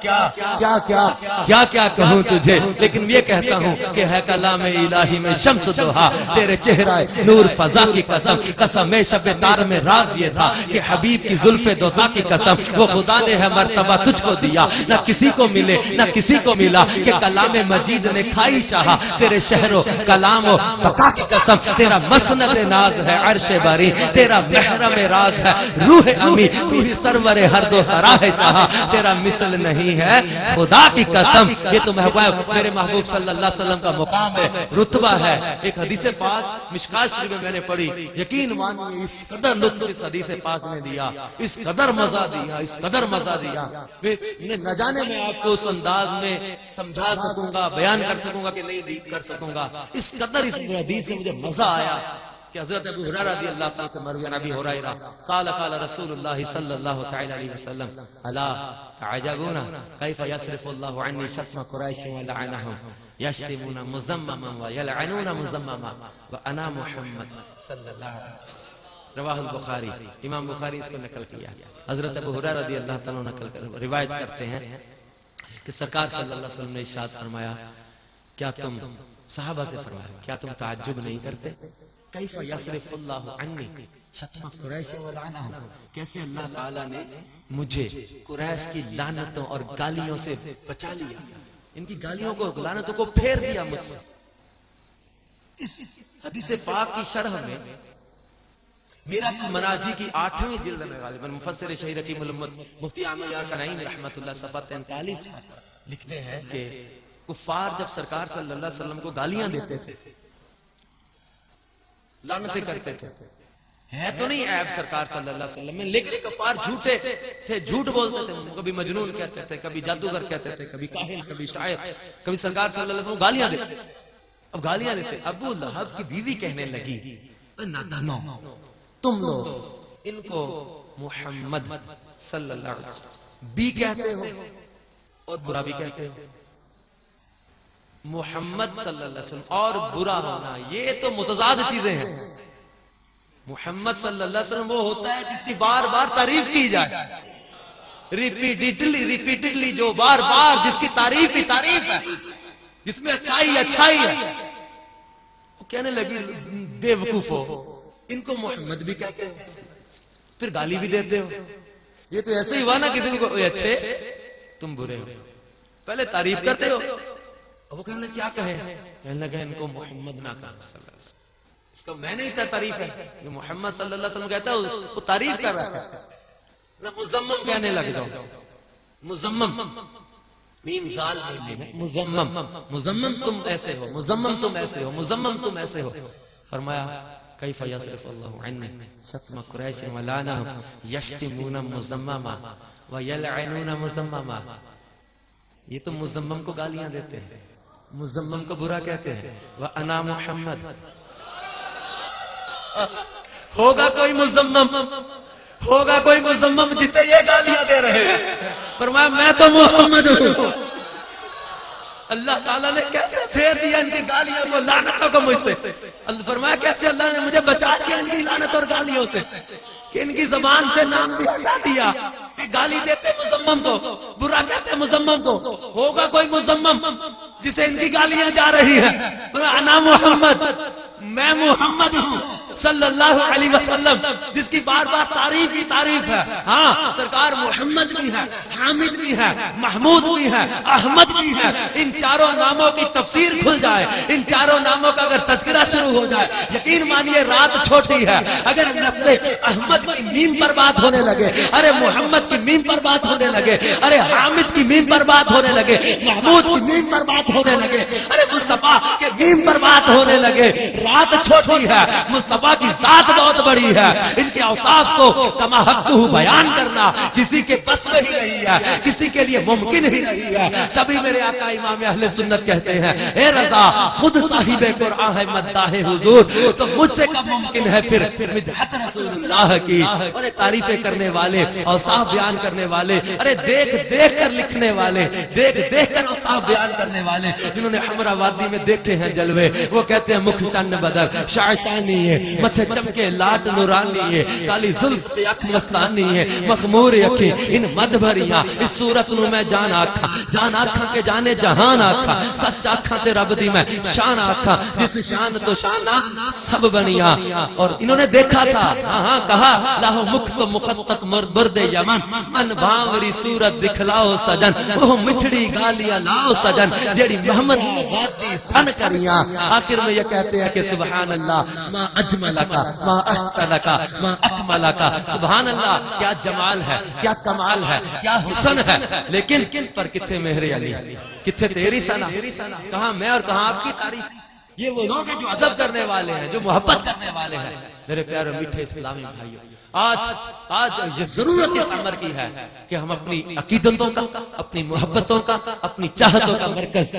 Speaker 2: کہوں تجھے، لیکن یہ کہتا ہوں کہ ہے کلام الہی میں شمس دوہا، تیرے چہرہ نور فضا کی قسم، قسم شب تار میں راز یہ تھا کہ حبیب کی زلف دوزا کی قسم، وہ خدا نے ہے مرتبہ تجھ کو دیا، نہ کسی کو ملے نہ کسی کو ملا، کہ کلام مجید نے کھائی شاہا، تیرے شہر و کلام و بقا کی قسم، تیرا مسند ناز ہے عرش باری، تیرا محرم راز ہے روح امی، تو ہی سرور ہر دو سراہ شاہا، تیرا مثل نہیں ہے خدا کی قسم۔ یہ تو محبوب میرے محبوب صلی اللہ علیہ وسلم کا مقام ہے، رتبہ ہے۔ ایک حدیث پاک مشکات شریف میں میں نے پڑھی، یقین مانیے اس قدر لطف اس حدیث پاک نے دیا، اس قدر مزہ دیا، اس قدر مزہ دیا، نہ جانے میں آپ کو اس انداز میں سمجھا سکوں گا، بیان کر سکوں گا کہ نہیں کر سکوں گا، اس قدر اس حدیث میں مجھے مزہ آیا کہ حضرت ابو ہریرہ رضی اللہ تعالیٰ سے مروی نبی ہریرہ قال قال رسول اللہ صلی اللہ تعالی علیہ وسلم الا تعجبون کیف یصرف اللہ عنی شتم قریش ولعنهم یشتمون مذمما ویلعنون مذمما وانا محمد صلی اللہ علیہ وسلم، رواہ البخاری، امام بخاری اس کو نقل کیا۔ حضرت ابو ہریرہ رضی اللہ تعالیٰ نقل کر روایت کرتے ہیں کہ سرکار صلی اللہ علیہ وسلم نے ارشاد فرمایا، کیا تم صحابہ سے فرمایا کیا تم تعجب نہیں کرتے، کیف یصرف اللہ عنی شتم قریش ولعنهم، کیسے اللہ تعالیٰ نے مجھے قریش کی لعنتوں اور گالیوں سے بچا لیا، ان کی گالیوں کو لعنتوں کو پھیر دیا مجھ سے۔ اس حدیث پاک کی شرح میں میرات المناجی کی 8ویں جلد میں غالباً مفسر شہید حکیم الامت مفتی عامر یار کنعیم رحمت اللہ صفحہ 43 لکھتے ہیں کہ کفار جب سرکار صلی اللہ علیہ وسلم کو گالیاں دیتے تھے، لعنتیں کرتے تھے، ہے تو نہیں عیب سرکار صلی اللہ علیہ وسلم میں، لیکن کفار جھوٹے تھے، جھوٹ بولتے تھے، کبھی مجنون کہتے تھے، کبھی جادوگر کہتے تھے، کبھی کاہن، کبھی شاعر، کبھی سرکار صلی اللہ علیہ وسلم گالیاں دیتے۔ اب گالیاں دیتے، ابو لہب کی بیوی کہنے لگی، نادانو تم لوگ ان کو محمد صلی اللہ علیہ وسلم بھی کہتے ہو اور برا بھی کہتے ہو، محمد صلی اللہ علیہ وسلم اور برا ہونا یہ تو متضاد چیزیں ہیں۔ محمد صلی اللہ علیہ وسلم وہ ہوتا ہے جس کی بار بار تعریف کی جائے، ریپیٹڈلی جو بار بار جس کی تعریف ہی تعریف ہے، جس میں اچھائی اچھائی ہے۔ وہ کہنے لگی بے وقوف ہو، ان کو محمد بھی کہتے ہو پھر گالی بھی دیتے ہو، یہ تو ایسے ہی ہوا نا کسی کو اچھے تم برے ہو، پہلے تعریف کرتے ہو، وہ کہنے لگے کیا کہیں، کہنے لگے ان کو محمد نہ کہا صلی اللہ علیہ وسلم، اس کا میں نہیں تعریف ہے، جو محمد صلی اللہ علیہ وسلم کہتا ہے وہ تعریف کر رہا ہے، نہ مزمم کہنے لگ جاؤ، مزمم میم ذال مزمم، مزمم تم ایسے ہو، مزمم تم ایسے ہو، مزمم تم ایسے ہو۔ فرمایا کیف یصرف اللہ عنی شتم قریش ولعنهم یشتمون مذمما ویلعنون مذمما، یہ تو مذمم کو گالیاں دیتے ہیں، مذمم کو برا کہتے ہیں، وانا محمد، ہوگا کوئی مذمم، ہوگا کوئی مذمم جسے یہ گالیاں دے رہے ہیں، فرمایا میں تو محمد ہوں۔ اللہ تعالیٰ نے کیسے پھیر دیا ان کی گالیوں کو، لعنتوں کو مجھ سے، فرمایا کیسے اللہ نے مجھے بچا دیا ان کی لعنت اور گالیوں سے، کہ ان کی زبان سے نام بھی ہٹا دیا، کہ گالی دیتے مذمم کو، برا کہتے مذمم کو، ہوگا کوئی مذمم جسے ان کی گالیاں جا رہی ہیں، انا محمد، میں محمد ہوں، صلی اللہ علیہ وسلم جس کی بار بار تعریف ہی تعریف ہے. ہاں سرکار محمد بھی ہے, حامد بھی ہے, محمود بھی ہے, احمد بھی ہے. ان چاروں ناموں کی تفسیر کھل جائے, ان چاروں ناموں کا اگر تذکرہ شروع ہو جائے, یقین مانیے رات چھوٹی ہے. اگر لفظ احمد کی میم پر بات ہونے لگے, ارے محمد کی میم پر بات ہونے لگے, ارے حامد کی میم پر بات ہونے لگے, محمود کی میم پر بات ہونے لگے, ارے مصطفیٰ کے میم پر بات ہونے لگے, رات چھوٹی ہے. مصطفیٰ کی ذات بہت بڑی ہے. ان کے اوصاف کو کما حقہ بیان کرنا کسی کے بس میں ہی نہیں ہے, کسی کے لیے ممکن ہی نہیں ہے. تبھی میرے آقا امام اہل سنت کہتے ہیں, اے رضا خود صاحب قرآن ہے مداح حضور, تو مجھ سے کب ممکن ہے پھر مدحت رسول اللہ کی. ارے تعریفیں کرنے والے, اوصاف بیان کرنے والے, ارے دیکھ دیکھ کر لکھنے والے, دیکھ دیکھ کر اوصاف بیان کرنے والے, جنہوں نے حمرا وادی میں دیکھے ہیں جلوے, وہ کہتے ہیں مکھ شان بدر شاعشانی ہے, متھے چمکے لاٹ نورانی ہے, کالی زلف تے اکھ مستانی ہے, مخمور اکھیں ان مد بھریاں, اس صورت نو میں جان آکھا, جان آکھا کے جانے جہان آکھا, سچ آکھا تے رب دی میں شان آکھا, جس شان تو شانہ سب بنیا. اور انہوں نے دیکھا تھا, ہاں کہا لاہو مکھ تو مخطط مرد یمن, من بھاوری صورت دکھلاؤ سجن, وہ مٹھڑی گالیاں لاؤ سجن, جیڑی محمد وادی سن کریاں. آخر میں یہ کہتے ہیں کہ سبحان اللہ ما اجملکا ما احسنکا ما اکملکا. سبحان اللہ, کیا جمال ہے, کیا کمال ہے, کیا حسن ہے, لیکن پر کتھے مہر علی, کتھے تیری ثنا, کہاں میں اور کہاں آپ کی تعریف. یہ وہ لوگ ہیں جو ادب کرنے والے ہیں, جو محبت کرنے والے ہیں. میرے پیارے میٹھے اسلامی بھائیوں, آج یہ ضرورت اس عمر کی ہے کہ ہم اپنی عقیدتوں کا, اپنی محبتوں کا, اپنی چاہتوں کا مرکز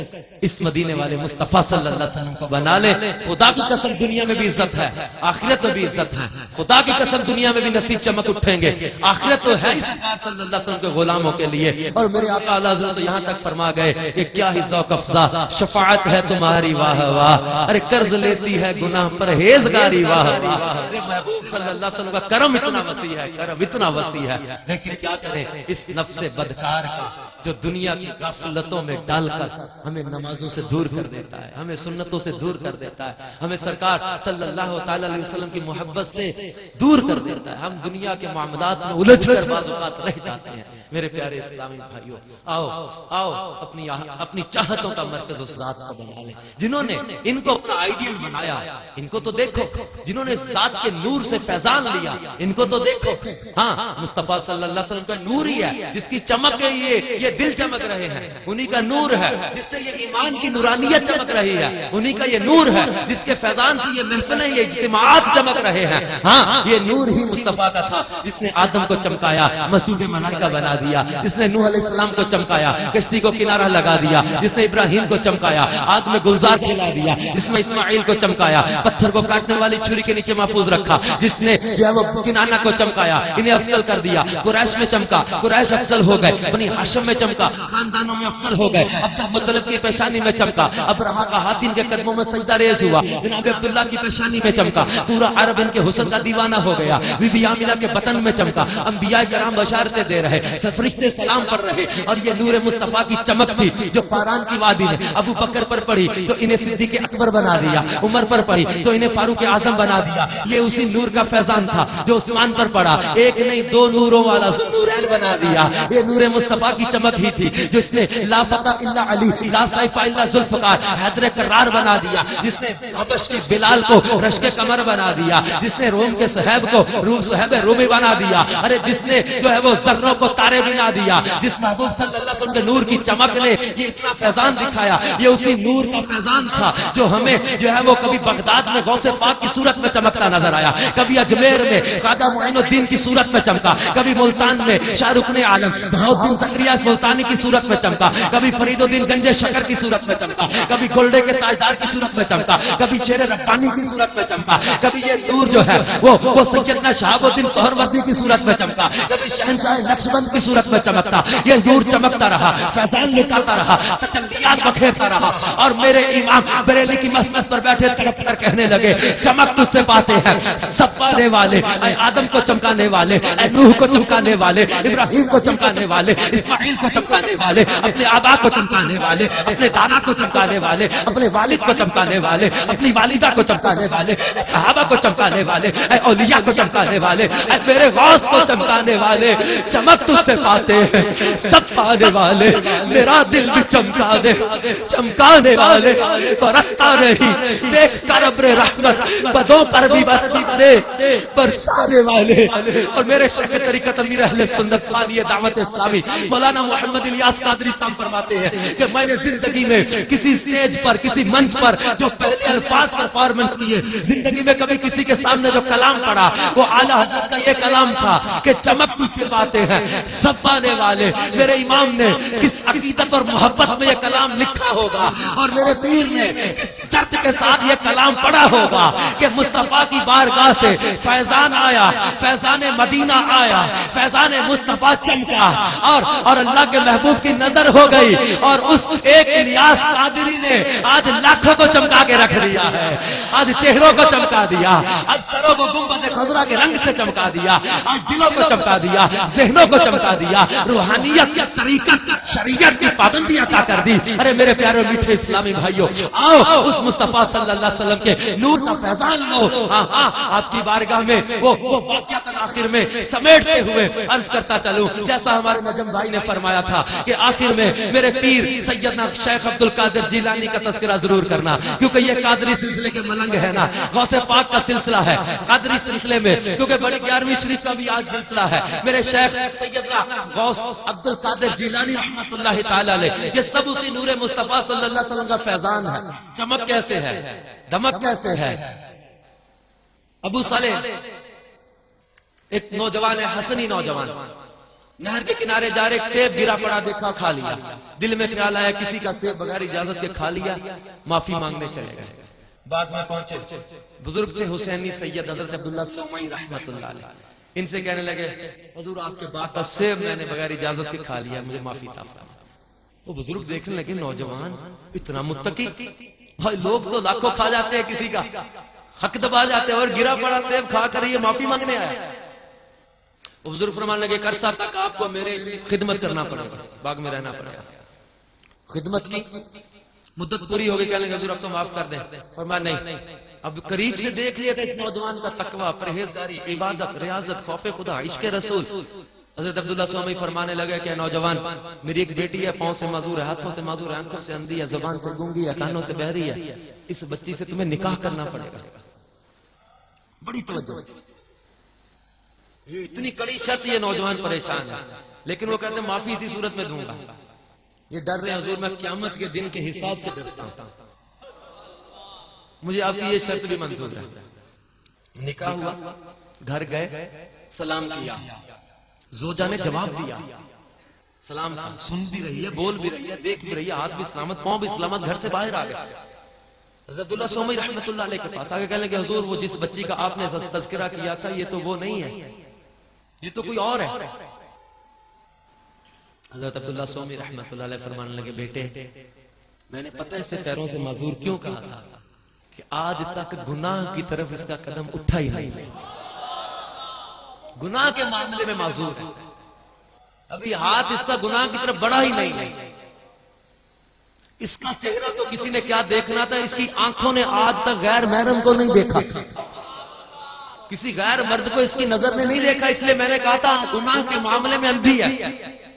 Speaker 2: اس مدینے والے مصطفیٰ صلی اللہ علیہ وسلم کو بنا لے. خدا کی قسم دنیا میں بھی عزت ہے, آخرت میں بھی عزت ہے. خدا کی قسم دنیا میں بھی نصیب چمک اٹھیں گے, آخرت تو ہے سرکار صلی اللہ علیہ وسلم کے غلاموں کے لیے. اور میرے آقا اعلی حضرت یہاں تک فرما گئے کہ کیا ہی ذوق افزا شفاعت ہے تمہاری واہ واہ, ارے قرض لیتی ہے گناہ پرہیزگاری واہ واہ. محبوب صلی اللہ علیہ وسلم کا کرم اتنا وسیع ہے, کرم اتنا وسیع ہے, لیکن کیا کریں اس نفس بدکار کا جو دنیا کی غفلتوں میں ڈال کر ہمیں نمازوں سے دور کر دیتا ہے, ہمیں سنتوں سے دور کر دیتا ہے, ہمیں سرکار صلی اللہ تعالی علیہ وسلم کی محبت سے دور کر دیتا ہے. ہم دنیا کے معاملات میں الجھ کر بعض اوقات رہ جاتے ہیں. میرے پیارے اسلامی بھائیوں, آؤ اپنی چاہتوں کا مرکز اس ذات کو بنا لیں جنہوں نے ان کو اپنا آئیڈیل بنایا. ان کو تو دیکھو, جنہوں نے ذات کے نور سے فیضان لیا, ان کو تو دیکھو. ہاں مصطفیٰ صلی اللہ علیہ وسلم کا نور ہی ہے جس کی چمک ہے, یہ دل چمک رہے ہیں, انہی کا نور ہے جس سے یہ ایمان کی نورانیت چمک رہی ہے, انہی کا یہ نور ہے جس کے فیضان سے یہ محفلیں, یہ اجتماعات چمک رہے ہیں. ہاں یہ نور ہی مصطفیٰ کا تھا جس نے آدم کو چمکایا, مسجود ملائکہ بنا دیا, جس نے نوح علیہ السلام کو چمکایا, کشتی کو کنارہ لگا دیا, جس نے ابراہیم کو چمکایا, آگ میں گلزار کھلا دیا, جس میں اسماعیل کو چمکایا, پتھر کو کاٹنے والی چھری کے نیچے محفوظ رکھا, جس نے کنانہ کو چمکایا, انہیں افضل کر دیا. قریش میں چمکا, قریش افضل ہو گئے. بنی ہاشم میں چمکا, خاندانوں میں افضل ہو گئے. عبد المطلب کی پیشانی میں چمکا, ابرہا کا ہاتھی ان کے قدموں میں سجدہ ریز ہوا. جناب عبداللہ کی پیشانی میں چمکا, پورا عرب ان کے حسن کا دیوانہ ہو گیا. بی بی آمنہ کے بطن میں چمکا, انبیاء کرام بشارتیں دے رہے, فرشتے سلام پر رہے. اور یہ نور مصطفیٰ کی چمک تھی جو فاران کی وادی نے ابو بکر پر پڑھی تو انہیں صدیق اکبر بنا دیا, عمر پر پڑھی تو انہیں فاروق اعظم بنا دیا. یہ اسی نور کا فیضان تھا جو عثمان پر پڑا, ایک نہیں دو نوروں والا ذوالنورین بنا دیا. یہ نور مصطفیٰ کی چمک ہی تھی جس نے لا فتح الا علی, لا سیف الا ذوالفقار, حیدر کرار بنا دیا, جس نے حبش کی بلال کو رشک قمر بنا دیا, جس نے روم کے صہیب کو صہیب رومی بنا دیا. ارے جس نے جو ہے وہ ذروں کو تارے بنا دیا, جس محبوب صلی اللہ علیہ وسلم کے نور کی چمک نے یہ اتنا فیضان دکھایا. یہ اسی نور کا فیضان تھا جو ہمیں جو ہے وہ کبھی بغداد میں غوث پاک کی صورت میں چمکتا نظر آیا, کبھی اجمیر میں خواجہ معین الدین کی صورت میں چمکا, کبھی ملتان میں شاہ رکن عالم بہاؤالدین زکریا ملتانی کی صورت میں چمکا, کبھی فرید الدین گنج شکر کی صورت میں چمکا, کبھی گولڈے کے تاجدار کی صورت میں چمکا, کبھی شیر ربانی کی صورت میں چمکا, کبھی یہ نور جو ہے وہ سیدنا شہاب الدین سہروردی کی صورت میں چمکا, کبھی شہنشاہ نقشبند کی صورت میں چمکتا، یہ نور چمکتا رہا، فیضان لٹاتا رہا، تجلیات بکھیرتا رہا، اور میرے امام بریلی کی مسند پر بیٹھے تڑپ کر کہنے لگے چمک تجھ سے پاتے ہیں سب پانے والے، اے آدم کو چمکانے والے، اے نوح کو چمکانے والے، ابراہیم کو چمکانے والے، اسماعیل کو چمکانے والے، اپنے آبا کو چمکانے والے، اپنے دادا کو چمکانے والے، اپنے والد کو چمکانے والے، اپنی والدہ کو چمکانے والے، صحابہ کو چمکانے والے، اے اولیاء کو چمکانے والے، اے میرے غوث کو چمکانے والے، چمک تجھ سے پاتے ہیں سب پانے والے، میرا دل بھی چمکا دے چمکانے والے، برستا رہی دیکھ کر ابر رحمت بدوں پر بھی برسانے والے۔ اور میرے شیخ طریقت امیر اہل سنت ثانی دعوت اسلامی مولانا محمد الیاس قادری صاحب فرماتے ہیں کہ میں نے زندگی میں کسی سٹیج پر، کسی منچ پر جو پہلے الفاظ پرفارمنس کیے، زندگی میں کبھی کسی کے سامنے جو کلام پڑھا وہ اعلیٰ حضرت کا یہ کلام تھا کہ چمک تجھ سے پاتے ہیں سب پانے والے۔ میرے امام نے کس عقیدت اور محبت میں یہ کلام لکھا ہوگا، اور میرے پیر نے کس درد کے ساتھ یہ کلام پڑھا ہوگا کہ مصطفیٰ کی بارگاہ سے فیضان آیا، فیضان مدینہ آیا، فیضان مصطفیٰ چمکا، اور اللہ کے محبوب کی نظر ہو گئی، اور اس ایک الیاس قادری نے آج لاکھوں کو چمکا کے رکھ دیا ہے، آج چہروں کو چمکا دیا، آج سروں کو گنبد خضرا کے رنگ سے چمکا دیا، آج دلوں کو چمکا دیا، ذہنوں کو چمکا دیا، روحانیت، طریقت، شریعت کی پابندی عطا کر دی۔ ارے میرے پیارے میٹھے اسلامی بھائیوں، آؤ اس مصطفیٰ صلی اللہ علیہ وسلم کے نور کا فیضان لو۔ آپ کی بارگاہ میں وہ واقعات آخر میں سمیٹتے ہوئے عرض کرتا چلوں، جیسا ہمارے نجم بھائی نے فرمایا تھا کہ آخر میں میرے پیر سیدنا شیخ عبد القادر جیلانی کا تذکرہ ضرور کرنا، کیونکہ یہ قادری سلسلے کے ملنگ ہے نا، غوث پاک کا سلسلہ ہے قادری سلسلے میں، کیونکہ بڑی 11ویں شریف کا بھی آج سلسلہ ہے۔ میرے شیخ سیدنا غوث عبد القادر جیلانی رحمۃ اللہ تعالی علیہ، یہ سب اسی نور مصطفیٰ صلی اللہ علیہ وسلم کا فیضان ہے۔ چمک کیسے ہے، دمک کیسے ہے؟ ابو صالح ایک نوجوان ہے، حسنی نوجوان، نہر کے کنارے جا رہے، ایک سیب گرا پڑا دیکھا، کھا لیا، دل میں خیال آیا کسی کا سیب بغیر اجازت کے کھا لیا، معافی مانگنے چلے گئے۔ بعد میں پہنچے بزرگ تھے حسینی سید حضرت عبداللہ سومئی رحمۃ اللہ علیہ، ان سے کہنے لگے حضور آپ کے باپ کا سیب میں نے بغیر اجازت کے کھا لیا، مجھے معافی عطا فرمائیں۔ وہ بزرگ دیکھنے لگے نوجوان اتنا متقی، بھائی لوگ تو لاکھوں کھا جاتے ہیں، کسی کا حق دبا جاتے ہیں، اور گرا پڑا سیب کھا کر یہ معافی مانگنے آیا۔ وہ بزرگ فرمانے لگے عرصہ تک آپ کو میرے خدمت کرنا پڑے گا، باغ میں رہنا پڑے گا۔ خدمت کی مدت پوری ہو گئی، کہنے لگے حضور اب تو معاف کر دیں۔ فرمایا نہیں، اب قریب سے دیکھ لیا تھا اس نوجوان کا تقوی، پرہیزگاری، عبادت، ریاضت، خوف خدا، عشق رسول۔ حضرت عبداللہ سومی فرمانے لگے کہ نوجوان میری ایک بیٹی ہے، پاؤں سے معذور ہے، ہاتھوں سے معذور ہے، آنکھوں سے اندھی ہے، زبان سے گونگی ہے، کانوں سے بہری ہے، اس بچی سے تمہیں نکاح کرنا پڑے گا۔ بڑی توجہ، اتنی کڑی شرط، یہ نوجوان پریشان ہے، لیکن وہ کہتے ہیں معافی اسی صورت میں دوں گا۔ یہ ڈر رہے حضور میں قیامت کے دن کے حساب سے ڈرتا ہوں، مجھے آپ کی یہ شرط بھی منظور ہے۔ نکاح ہوا، گھر گئے، سلام کیا، زوجہ نے جواب دیا، سلام کہا، سن بھی رہی ہے، بول بھی رہی ہے، دیکھ بھی رہی ہے، ہاتھ بھی سلامت، پاؤں بھی سلامت، گھر سے باہر آ گئے۔ حضرت عبداللہ سومی رحمۃ اللہ علیہ کے پاس آگے کہنے لگے حضور وہ جس بچی کا آپ نے تذکرہ کیا تھا یہ تو وہ نہیں ہے، یہ تو کوئی اور ہے۔ حضرت عبداللہ سومی رحمۃ اللہ علیہ فرمانے لگے بیٹے میں نے پتہ سے پیروں سے معذور کیوں کہا تھا کہ آج تک گناہ کی طرف اس کا قدم اٹھا ہی نہیں، گناہ کے معاملے میں معذور ہے، ابھی ہاتھ اس کا گناہ کی طرف بڑھا ہی نہیں۔ اس کا چہرہ تو کسی نے کیا دیکھنا تھا، اس کی آنکھوں نے آج تک غیر محرم کو نہیں دیکھا، کسی غیر مرد کو اس کی نظر نے نہیں دیکھا، اس لیے میں نے کہا تھا گناہ کے معاملے میں اندھی ہے،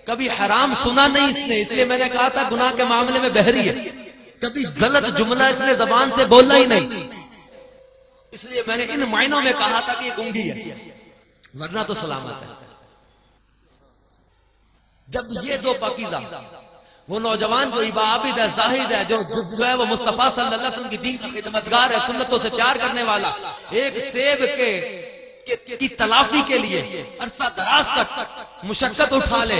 Speaker 2: کبھی حرام سنا نہیں اس نے، اس لیے میں نے کہا تھا گناہ کے معاملے میں بہری ہے، کبھی غلط جملہ اس نے زبان سے بولنا ہی نہیں، اس لیے میں نے ان معنوں میں کہا تھا کہ یہ گنگی ہے، ورنہ تو سلامت ہے۔ جب یہ دو پاکیزہ، وہ نوجوان جو عابد ہے، زاہد ہے، جو ہے وہ مصطفیٰ صلی اللہ علیہ وسلم کی دین کا خدمتگار ہے، سنتوں سے پیار کرنے والا، ایک سیب کی تلافی کے لیے عرصہ دراز تک مشقت اٹھا لے،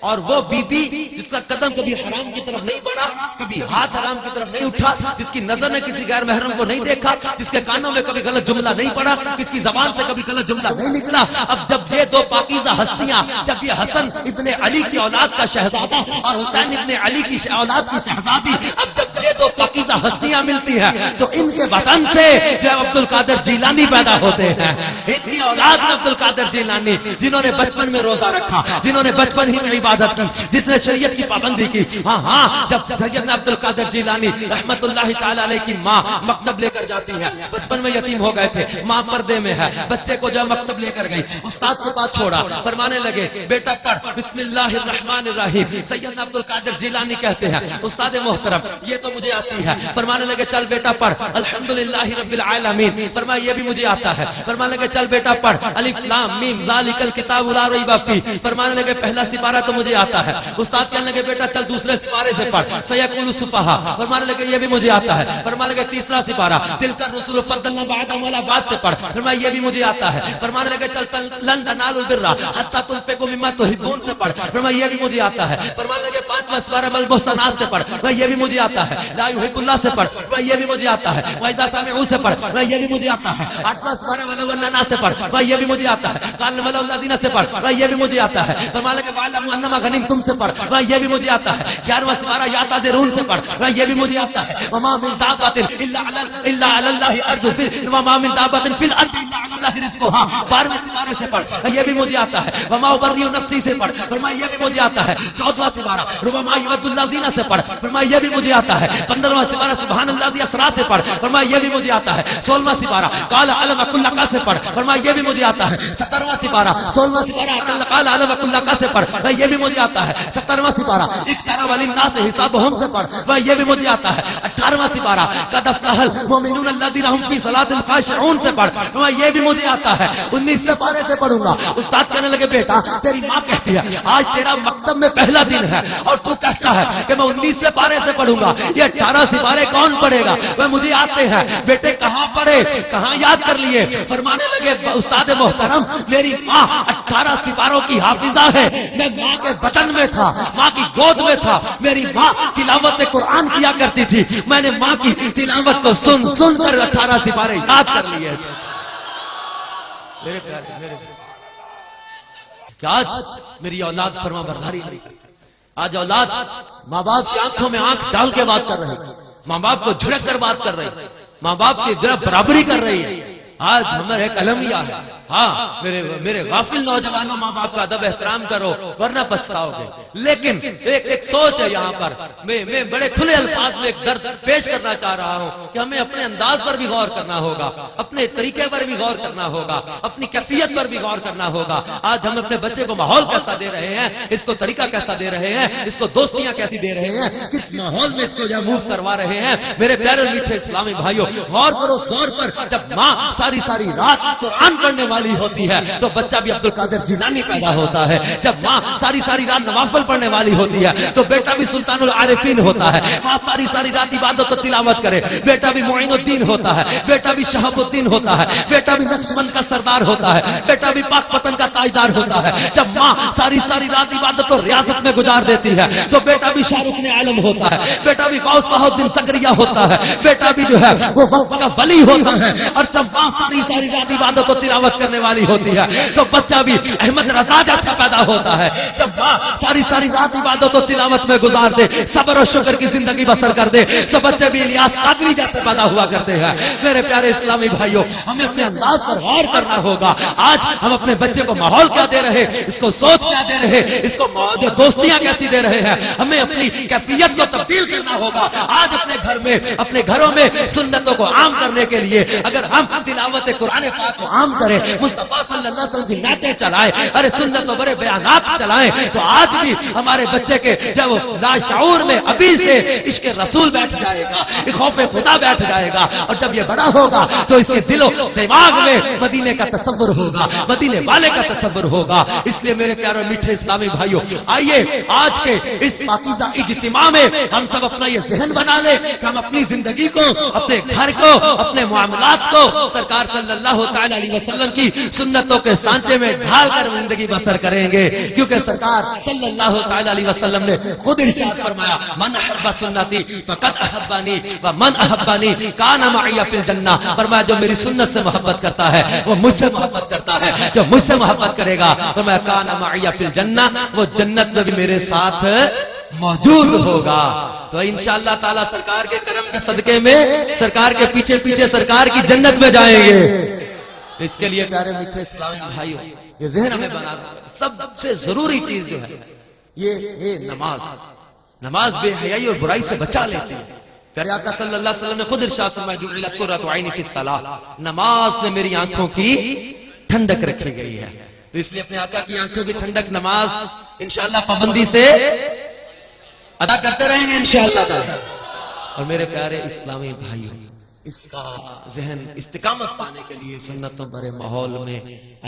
Speaker 2: اور وہ بی بی جس کا قدم کبھی حرام کی طرف نہیں بڑھا، کبھی ہاتھ حرام کی طرف نہیں اٹھا، جس کی نظر نے کسی غیر محرم کو نہیں دیکھا، جس کے کانوں میں کبھی غلط جملہ نہیں پڑا، جس کی زبان سے کبھی غلط جملہ نہیں نکلا، اب جب یہ دو پاکیزہ ہستیاں، جب یہ حسن ابن علی کی اولاد کا شہزادہ اور حسین ابن علی کی اولاد کی شہزادی، اب جب یہ دو پاکیزہ ہستیاں ملتی ہیں تو ان کے بدن سے جو عبد القادر جیلانی پیدا ہوتے ہیں، ان کی اولاد میں عبد القادر جیلانی، جنہوں نے بچپن میں روزہ رکھا، جنہوں نے بچپن ہی میں عبادت کی، جس نے شریعت کی پابندی کی. ہاں جب سیدنا عبد القادر جیلانی رحمت اللہ تعالی علیہ کی ماں مکتب لے کر جاتی ہے، بچپن میں یتیم ہو گئے تھے، ماں پردے میں ہے، بچے کو جب مکتب لے کر گئی، استاد کے پاس چھوڑا، فرمانے لگے بیٹا پڑھ بسم اللہ الرحمن الرحیم. سیدنا عبد القادر جیلانی کہتے ہیں استاد محترم یہ تو مجھے آتی ہے. فرمانے لگے چل بیٹا پڑھ الحمدللہ رب العالمین. فرمایا یہ بھی مجھے آتا ہے. فرمانے لگے چل بیٹا پڑھ الف لام میم ذالک الکتاب لا ریب فیہ. فرمانے لگے پہلا سپارہ تو مجھے آتا ہے. استاد کہنے لگے بیٹا چل دوسرے سپارے سے پڑھ سیقول السفہاء. فرمانے لگے یہ بھی مجھے آتا ہے. فرمانے لگے تیسرا سپارہ تلک الرسل فضلنا بعضهم علی بعض سے پڑھ. فرمایا یہ بھی مجھے آتا ہے. فرمانے لگے چل لن تنالوا البر حتی تنفقوا مما تحبون سے پڑھ. فرمایا یہ بھی مجھے آتا ہے. فرمانے لگے پانچواں سپارہ والمحصنات سے پڑھ. فرمایا یہ بھی مجھے آتا ہے. لا یحب اللہ سے پڑھ. فرمایا یہ بھی مجھے آتا ہے. واذا سمعوا سے پڑھ. فرمایا یہ بھی مجھے آتا ہے. آٹھواں سپارہ ولو اننا سے پڑھ. فرمایا یہ بھی مجھے آتا ہے. قال ولو الذین سے پڑھ. فرمایا یہ بھی مجھے آتا ہے. فرمانے لگے واعلموا انما غنمتم سے پڑھ. فرمایا یہ بھی مجھے آتا ہے. 11واں سپارہ یا تذرون سے پڑھ. فرمایا یہ بھی مجھے آتا ہے. وما من دابۃ الا علی اللہ ارض وما من دابۃ فی الارض الا علی اللہ رزقها. 12ویں سپارے سے پڑھ. یہ بھی مجھے آتا ہے. وما ابرئ نفسی سے پڑھ. فرمایا یہ بھی مجھے آتا ہے. 14واں سپارہ ربما یود الذین سے پڑھ. فرمایا یہ بھی مجھے آتا ہے. 15واں سپارہ سبحان اللہ اسرا سے پڑھ. فرمایا یہ بھی مجھے آتا ہے. 16واں سپارہ قال علم کل کا سے پڑھ. فرمایا یہ بھی مجھے آتا ہے. 17واں سپارہ 16واں سپارہ قال علم کل کا سے پڑھ. یہ بھی مجھے آتا ہے. 17واں سپارہ اقترب للناس حسابهم سے پڑھ. یہ بھی مجھے آتا ہے. 18واں سپارہ قد افلح المؤمنون الذین هم فی صلاتهم خاشعون سے پڑھ. یہ بھی مجھے آتا ہے. 19ویں پارے سے پڑھوں گا. استاد کہنے لگے بیٹا تیری ماں کہتی ہے آج تیرا مکتب میں پہلا دن ہے اور تو کہتا ہے کہ میں 19ویں پارے سے پڑھوں گا. یہ 18 سپارے کون پڑھے گا؟ وہ مجھے آتے ہیں. بیٹے کہاں پڑھے، کہاں یاد کر لیے؟ فرمانے لگے استاد محترم میری ماں 18 سپاروں کی حافظہ ہے. میں ماں کے بطن میں تھا، ماں کی گود میں تھا. میری ماں تلاوت قرآن کیا کرتی تھی. میں نے ماں کی تلاوت کو سن سن کر 18 سپارے یاد کر لیے. میرے پیارے کیا آج میری اولاد فرما برداری نہیں کرتی. آج اولاد ماں باپ کی آنکھوں میں آنکھ ڈال کے بات کر رہی ہے، ماں باپ کو جھڑک کر بات کر رہی ہے، ماں باپ کی ذرا برابری کر رہی ہے. آج ہمارے ایک المیہ ہے. ہاں میرے غافل نوجوانوں ماں باپ کا ادب احترام کرو ورنہ پچھتاؤ گے. لیکن ایک سوچ ہے یہاں پر. میں بڑے کھلے الفاظ میں ایک درد پیش کرنا چاہ رہا ہوں کہ ہمیں اپنے انداز پر بھی غور کرنا ہوگا، اپنے طریقے پر بھی غور کرنا ہوگا، اپنی کیفیت پر بھی غور کرنا ہوگا. آج ہم اپنے بچے کو ماحول کیسا دے رہے ہیں، اس کو طریقہ کیسا دے رہے ہیں، اس کو دوستیاں کیسی دے رہے ہیں، کس ماحول میں اس کو موو کروا رہے ہیں. میرے پیارے میٹھے اسلامی بھائیوں غور کرو اس دور پر جب ماں ساری رات قرآن پڑھنے والی ہوتی ہے تو بچہ بھی عبد القادر جیلانی پیدا ہوتا ہے. جب ماں ساری رات نوافل پڑھنے والی ہوتی ہے تو بیٹا بھی سلطان العارفین ہوتا ہے. ماں ساری رات عبادت و تلاوت کرے بیٹا بھی معین الدین ہوتا ہے، بیٹا بھی شہاب الدین ہوتا ہے، بیٹا بھی نقشبند کا سردار ہوتا ہے، بیٹا بھی پاک پتن کا تاجدار ہوتا ہے. جب ماں ساری رات عبادت و ریاضت میں گزار دیتی ہے تو بیٹا بھی شاہ رخ عالم ہوتا ہے، بیٹا بھی غوث بہاؤالدین زکریا ہوتا ہے، بیٹا بھی جو ہے وہ وقت کا ولی ہوتا ہے. اور جب ماں ساری رات عبادت و تلاوت کرنے والی ہوتی ہے تو بچہ بھی احمد رضا جیسا پیدا ہوتا ہے. جب ماں ساری رات عبادت و تلاوت میں گزار دے، صبر و شکر کی زندگی بسر کر دے تو بچے بھی الیاس قادری جیسے پیدا ہوا کرتے ہیں. میرے پیارے اسلامی بھائیوں ہمیں اپنے انداز پر غور کرنا ہوگا. آج ہم اپنے بچے کو ماحول کیا دے رہے، اس کو سوچ کیا دے رہے، اس کو دوستیاں کیسی دے رہے ہیں. ہمیں اپنی کیفیت کو تبدیل کرنا ہوگا. آج اپنے گھروں میں سنتوں کو عام کرنے کے لیے اگر ہم تلاوت قرآن پاک کو عام کریں، مصطفیٰ صلی اللہ علیہ وسلم کی نعتیں چلائیں، ارے سنت و بڑے بیانات چلائیں تو آج بھی ہمارے بچے کے جب لاشعور میں ابھی سے عشق رسول بیٹھ جائے گا، خوف خدا بیٹھ جائے گا. اور جب یہ بڑا ہوگا تو اس کے دل و دماغ میں مدینے کا تصور ہوگا، مدینے والے کا تصور ہوگا. اس لیے میرے پیارے میٹھے اسلامی بھائیوں، آئیے آج کے اس پاکیزہ اجتماع میں ہم سب اپنا یہ ذہن بنا لیں کہ ہم اپنی زندگی کو، اپنے گھر کو، اپنے معاملات کو سرکار صلی اللہ تعالی علیہ وسلم کی سنتوں کے سانچے میں ڈھال کر زندگی بسر کریں گے. کیونکہ سرکار صلی اللہ تعالی علیہ وسلم نے خود ارشاد فرمایا، من احب سنتی فقد احبانی ومن احبانی کان معی فی الجنہ. فرمایا جو میری سنت سے محبت کرتا ہے وہ مجھ سے محبت کرتا ہے، جو مجھ سے محبت کرے گا فرمایا کان معی فی الجنہ، وہ جنت میں بھی میرے ساتھ موجود ہوگا. تو انشاءاللہ تعالی سرکار کے کرم کے صدقے میں سرکار کے پیچھے پیچھے سرکار کی جنت میں جائیں گے. اس کے لیے پیارے میٹھے اسلامی بھائیوں یہ ذہن ہمیں بنا سب سے ضروری چیز جو ہے یہ نماز. نماز بے حیائی اور برائی سے بچا لیتی ہے. پیارے آقا صلی اللہ علیہ وسلم نے خود ارشاد فرمایا، جعلت قرۃ عینی فی الصلاۃ، نماز میں میری آنکھوں کی ٹھنڈک رکھی گئی ہے. تو اس لیے اپنے آقا کی آنکھوں کی ٹھنڈک نماز انشاءاللہ پابندی سے ادا کرتے رہیں گے انشاءاللہ تعالی. اور میرے پیارے اسلامی بھائیوں، اس کا ذہن استقامت پانے کے لیے سنتوں بھرے ماحول میں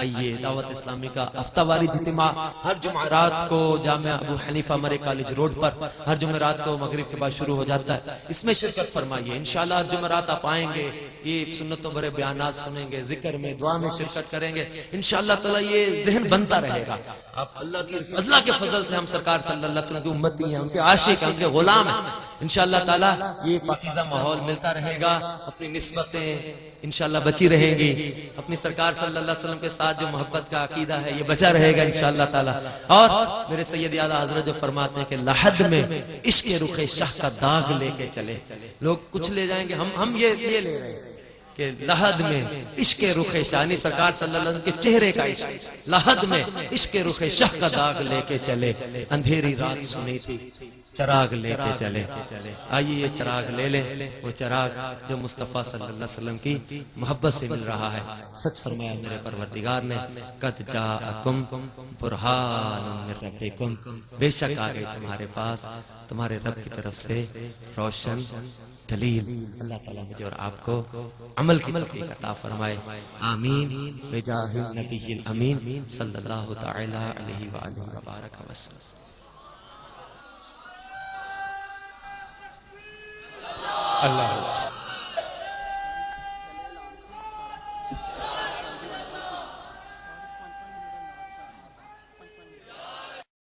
Speaker 2: آئیے دعوت اسلامی کا ہفتہ واری اجتماع ہر جمعرات کو جامعہ ابو حنیفہ مرے کالج روڈ پر ہر جمعرات کو مغرب کے بعد شروع ہو جاتا ہے. اس میں شرکت فرمائیے. انشاءاللہ ہر جمعرات آپ آئیں گے، یہ سنتوں بھرے بیانات سنیں گے، ذکر میں دعا میں شرکت کریں گے. انشاءاللہ تعالی یہ ذہن بنتا رہے گا. آپ اللہ کے فضل سے ہم سرکار صلی اللہ علیہ وسلم کی امتی ہیں، ان کے عاشق ہیں، ان کے غلام ہیں. انشاءاللہ تعالی یہ پاکیزہ ماحول ملتا رہے گا. اپنی نسبتیں انشاءاللہ بچی رہیں گی. اپنی سرکار صلی اللہ علیہ وسلم کے ساتھ جو محبت کا عقیدہ ہے یہ بچا رہے گا انشاءاللہ تعالی. اور میرے سید اعلیٰ حضرت جو فرماتے ہیں کہ لحد میں عشق رخ شاہ کا داغ لے کے چلے. لوگ کچھ لے جائیں گے، ہم یہ لے رہے ہیں کہ لحد میں عشق رخ شاہ، یعنی سرکار صلی اللہ علیہ وسلم کے چہرے کا عشق. لحد میں عشق رخ شاہ کا داغ لے کے چلے، اندھیری رات سنی تھی چراغ لے کے چلے. آئیے یہ چراغ لے لیں، وہ چراغ جو مصطفیٰ صلی اللہ علیہ وسلم کی محبت سے مل رہا ہے. سچ فرمایا میرے پروردگار نے، قد جاءکم برہان من ربکم، بے شک آ گئی تمہارے پاس تمہارے رب کی طرف سے روشن دلیل. اللہ تعالیٰ مجھے اور آپ کو عمل کی توفیق عطا فرمائے. آمین بجاہ النبی الامین صلی اللہ تعالی علیہ وآلہ وبارک وسلم.
Speaker 1: اللہ